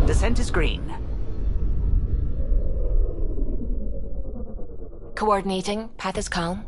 Descent is green. Coordinating. Path is calm.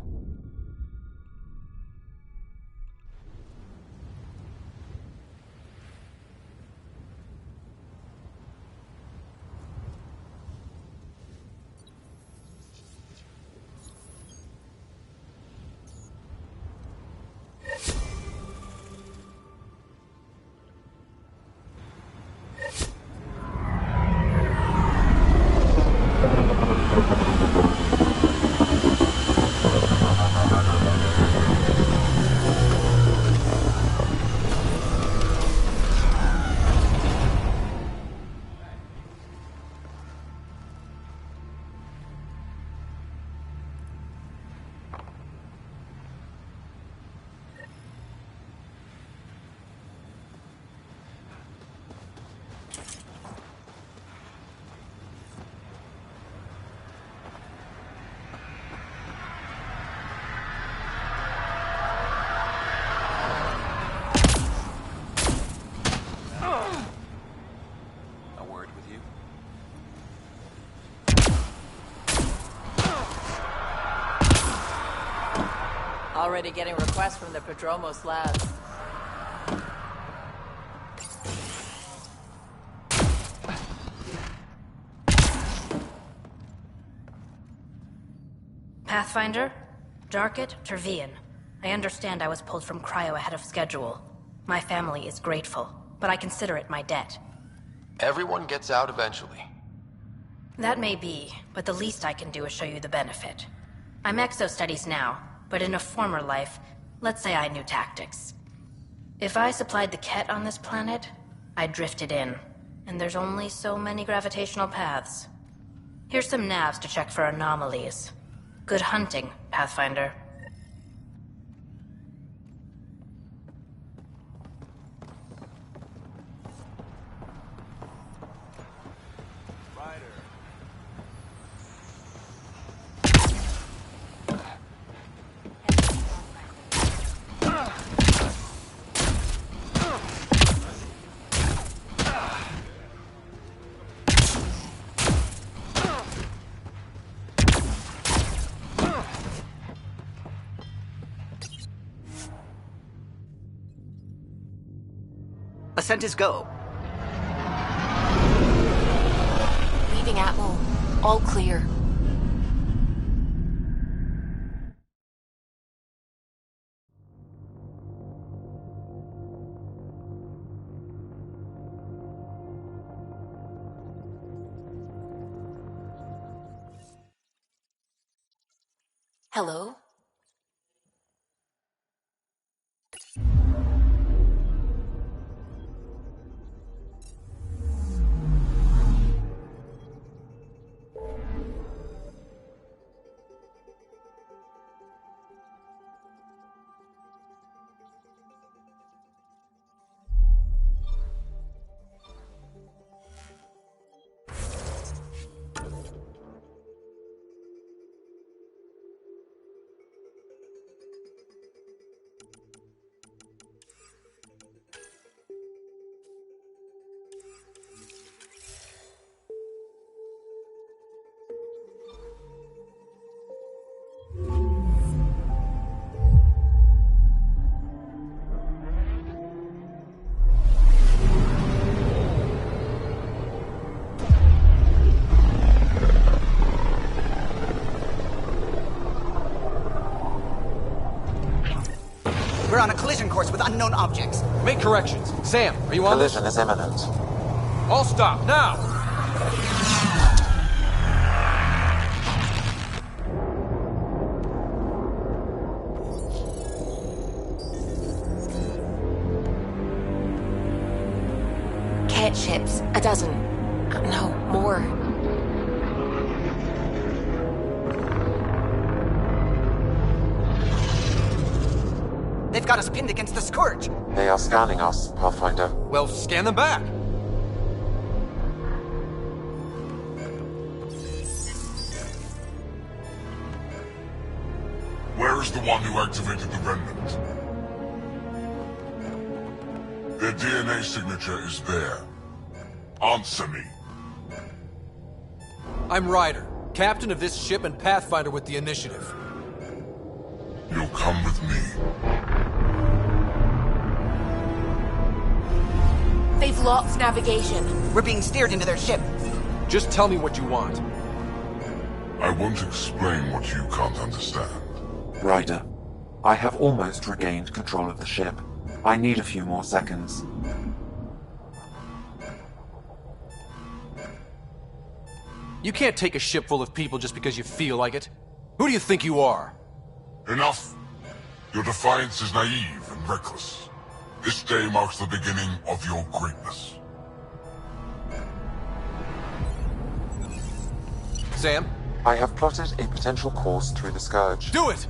Already getting requests from the Prodromos labs. Pathfinder? Jarkett, Tervian. I understand I was pulled from cryo ahead of schedule. My family is grateful, but I consider it my debt. Everyone gets out eventually. That may be, but the least I can do is show you the benefit. I'm exo-studies now, but in a former life, let's say I knew tactics. If I supplied the Ket on this planet, I drifted in, and there's only so many gravitational paths. Here's some navs to check for anomalies. Good hunting, Pathfinder. descent is go. Leaving Atmo. All clear. Hello? We're on a collision course with unknown objects. Make corrections. Sam, are you on this? Collision is imminent. All stop, now! Ket ships. A dozen. No, more. They've got us pinned against the Scourge. They are scanning us, Pathfinder. Well, scan them back. Where is the one who activated the remnant? Their DNA signature is there. Answer me. I'm Ryder, captain of this ship and Pathfinder with the initiative. You'll come with me. They've lost navigation. We're being steered into their ship. Just tell me what you want. I won't explain what you can't understand. Ryder, I have almost regained control of the ship. I need a few more seconds. You can't take a ship full of people just because you feel like it. Who do you think you are? Enough! Your defiance is naive and reckless. This day marks the beginning of your greatness. Sam? I have plotted a potential course through the Scourge. Do it!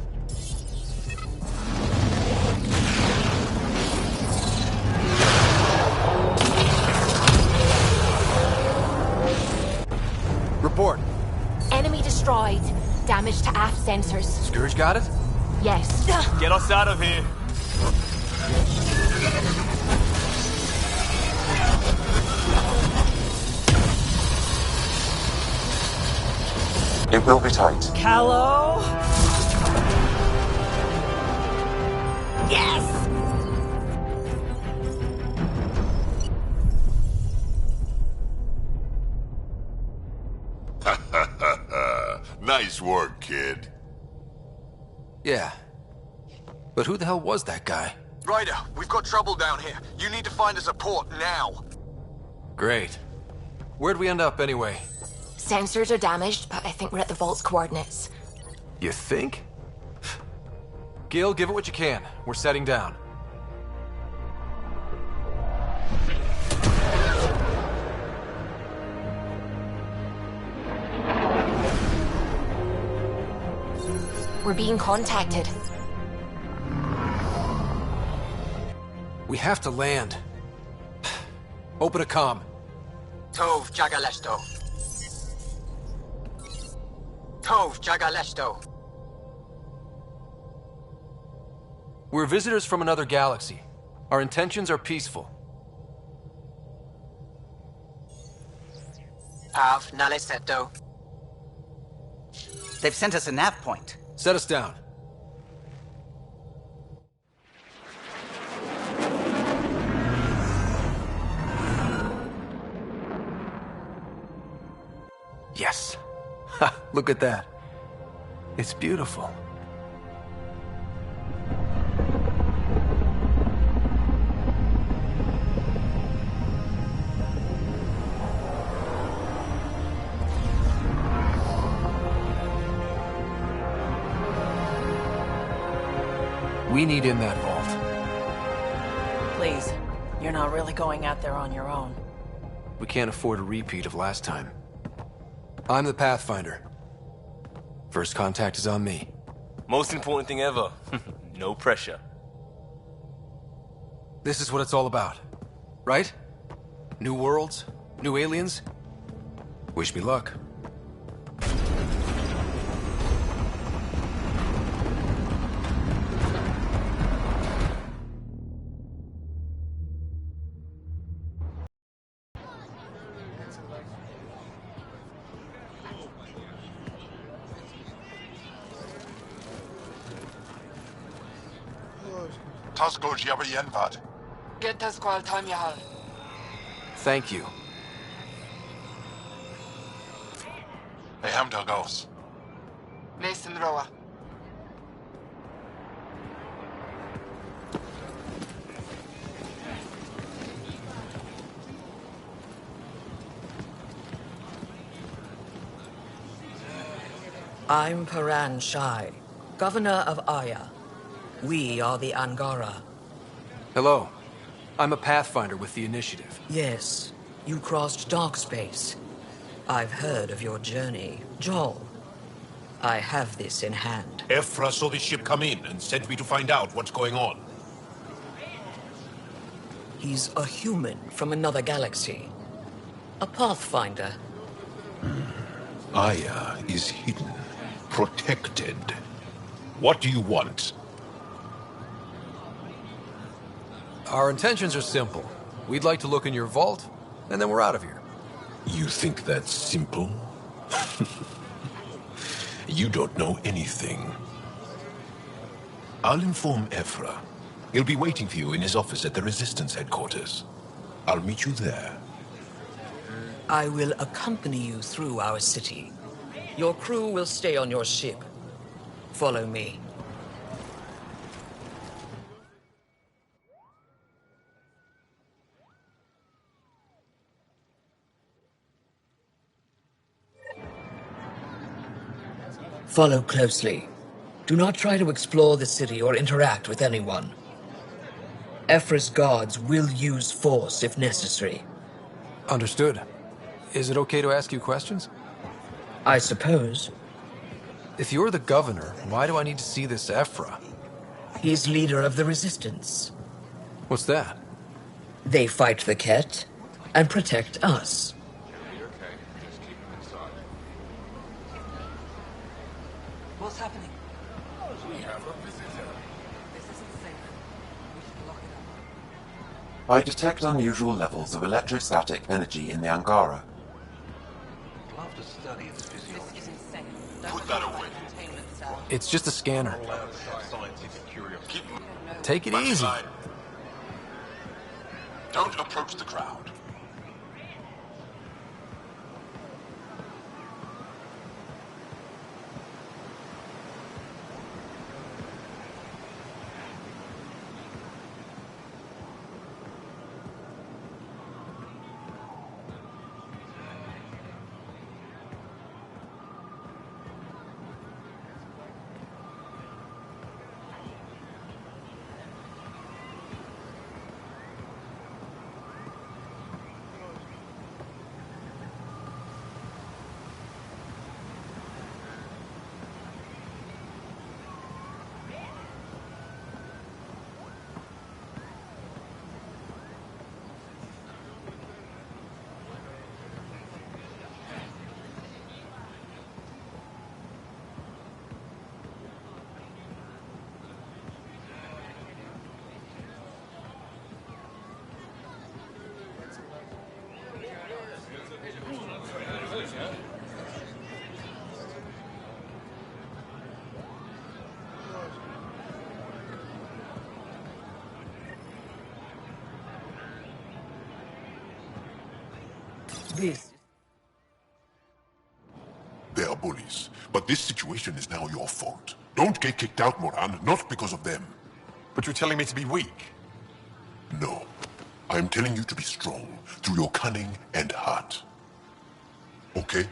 Report. Enemy destroyed. Damage to aft sensors. Scourge got it? Yes. Get us out of here. It will be tight. Callow? Yes! Nice work, kid. Yeah. But who the hell was that guy? Ryder, we've got trouble down here. You need to find us a port now. Great. Where'd we end up anyway? Sensors are damaged, but I think we're at the vault's coordinates. You think? Gil, give it what you can. We're setting down. We're being contacted. We have to land. Open a comm. Tov Jagalesto. Tov Jagalesto. We're visitors from another galaxy. Our intentions are peaceful. Av Naleseto. They've sent us a nav point. Set us down. Look at that. It's beautiful. We need in that vault. Please, you're not really going out there on your own. We can't afford a repeat of last time. I'm the Pathfinder. First contact is on me. Most important thing ever. No pressure. This is what it's all about, right? New worlds, new aliens. Wish me luck. Thank you. I'm Paran Shai, Governor of Aya. We are the Angara. Hello. I'm a Pathfinder with the Initiative. Yes, you crossed dark space. I've heard of your journey, Joel. I have this in hand. Ephra saw the ship come in and sent me to find out what's going on. He's a human from another galaxy. A Pathfinder. Aya is hidden, protected. What do you want? Our intentions are simple. We'd like to look in your vault, and then we're out of here. You think that's simple? You don't know anything. I'll inform Ephra. He'll be waiting for you in his office at the Resistance headquarters. I'll meet you there. I will accompany you through our city. Your crew will stay on your ship. Follow me. Follow closely. Do not try to explore the city or interact with anyone. Ephra's guards will use force if necessary. Understood. Is it okay to ask you questions? I suppose. If you're the governor, why do I need to see this Ephra? He's leader of the Resistance. What's that? They fight the Ket and protect us. What's happening? We have a visitor. This isn't safe. We should lock it up. I detect unusual levels of electrostatic energy in the Angara. I'd love to study its physiology. This is insane. Put that away. It's just a scanner. Scientific curiosity. Take it easy. Don't approach the crowd. This. They are bullies. But this situation is now your fault. Don't get kicked out, Moran, not because of them. But you're telling me to be weak? No. I'm telling you to be strong through your cunning and heart. Okay?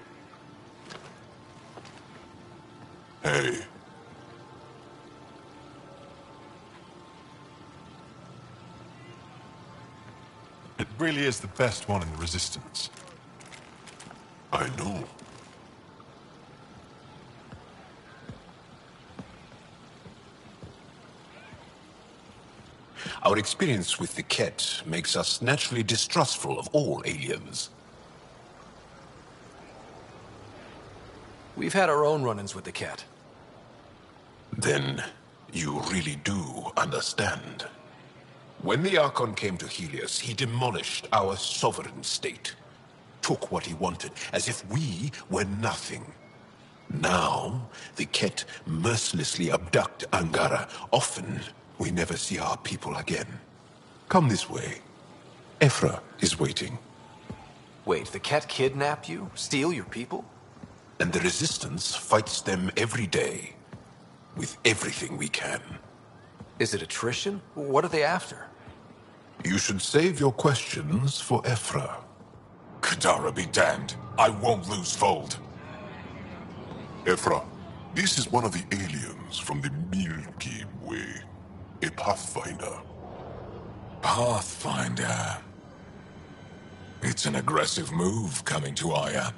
Hey. It really is the best one in the Resistance. I know. Our experience with the Ket makes us naturally distrustful of all aliens. We've had our own run-ins with the Ket. Then you really do understand. When the Archon came to Helios, he demolished our sovereign state. Took what he wanted, as if we were nothing. Now, the Ket mercilessly abduct Angara. Often, we never see our people again. Come this way. Ephra is waiting. Wait, the Ket kidnap you? Steal your people? And the Resistance fights them every day. With everything we can. Is it attrition? What are they after? You should save your questions for Ephra. Kadara be damned. I won't lose Fold. Ephra, this is one of the aliens from the Milky Way. A Pathfinder. Pathfinder. It's an aggressive move coming to Aya.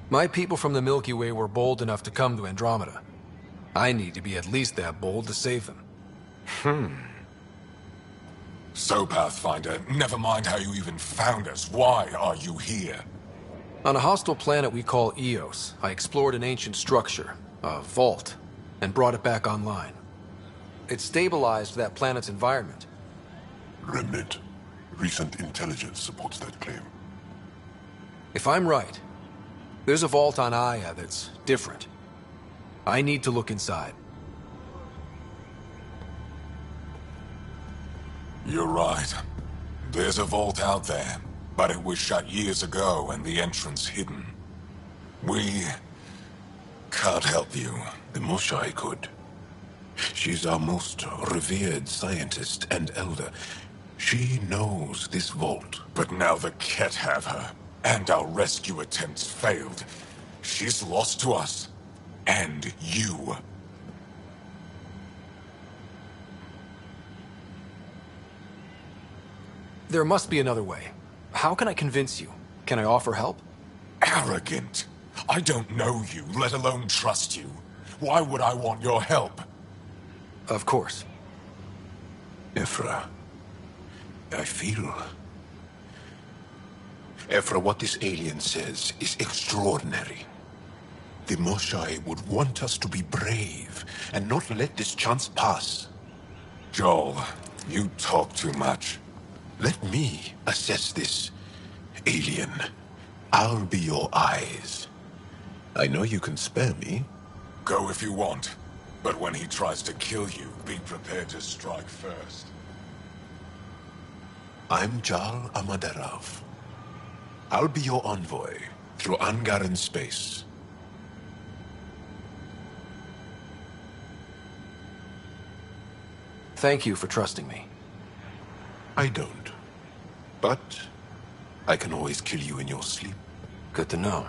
My people from the Milky Way were bold enough to come to Andromeda. I need to be at least that bold to save them. So, Pathfinder, never mind how you even found us. Why are you here? On a hostile planet we call Eos, I explored an ancient structure, a vault, and brought it back online. It stabilized that planet's environment. Remnant. Recent intelligence supports that claim. If I'm right, there's a vault on Aya that's different. I need to look inside. You're right. There's a vault out there, but it was shut years ago and the entrance hidden. We can't help you. The Moshai could. She's our most revered scientist and elder. She knows this vault. But now the Ket have her, and our rescue attempts failed. She's lost to us. And you. There must be another way. How can I convince you? Can I offer help? Arrogant. I don't know you, let alone trust you. Why would I want your help? Of course. Ephra, I feel... Ephra, what this alien says is extraordinary. The Moshai would want us to be brave and not let this chance pass. Joel, you talk too much. Let me assess this, alien. I'll be your eyes. I know you can spare me. Go if you want. But when he tries to kill you, be prepared to strike first. I'm Jal Amaderav. I'll be your envoy through Angaran space. Thank you for trusting me. I don't. But I can always kill you in your sleep. Good to know.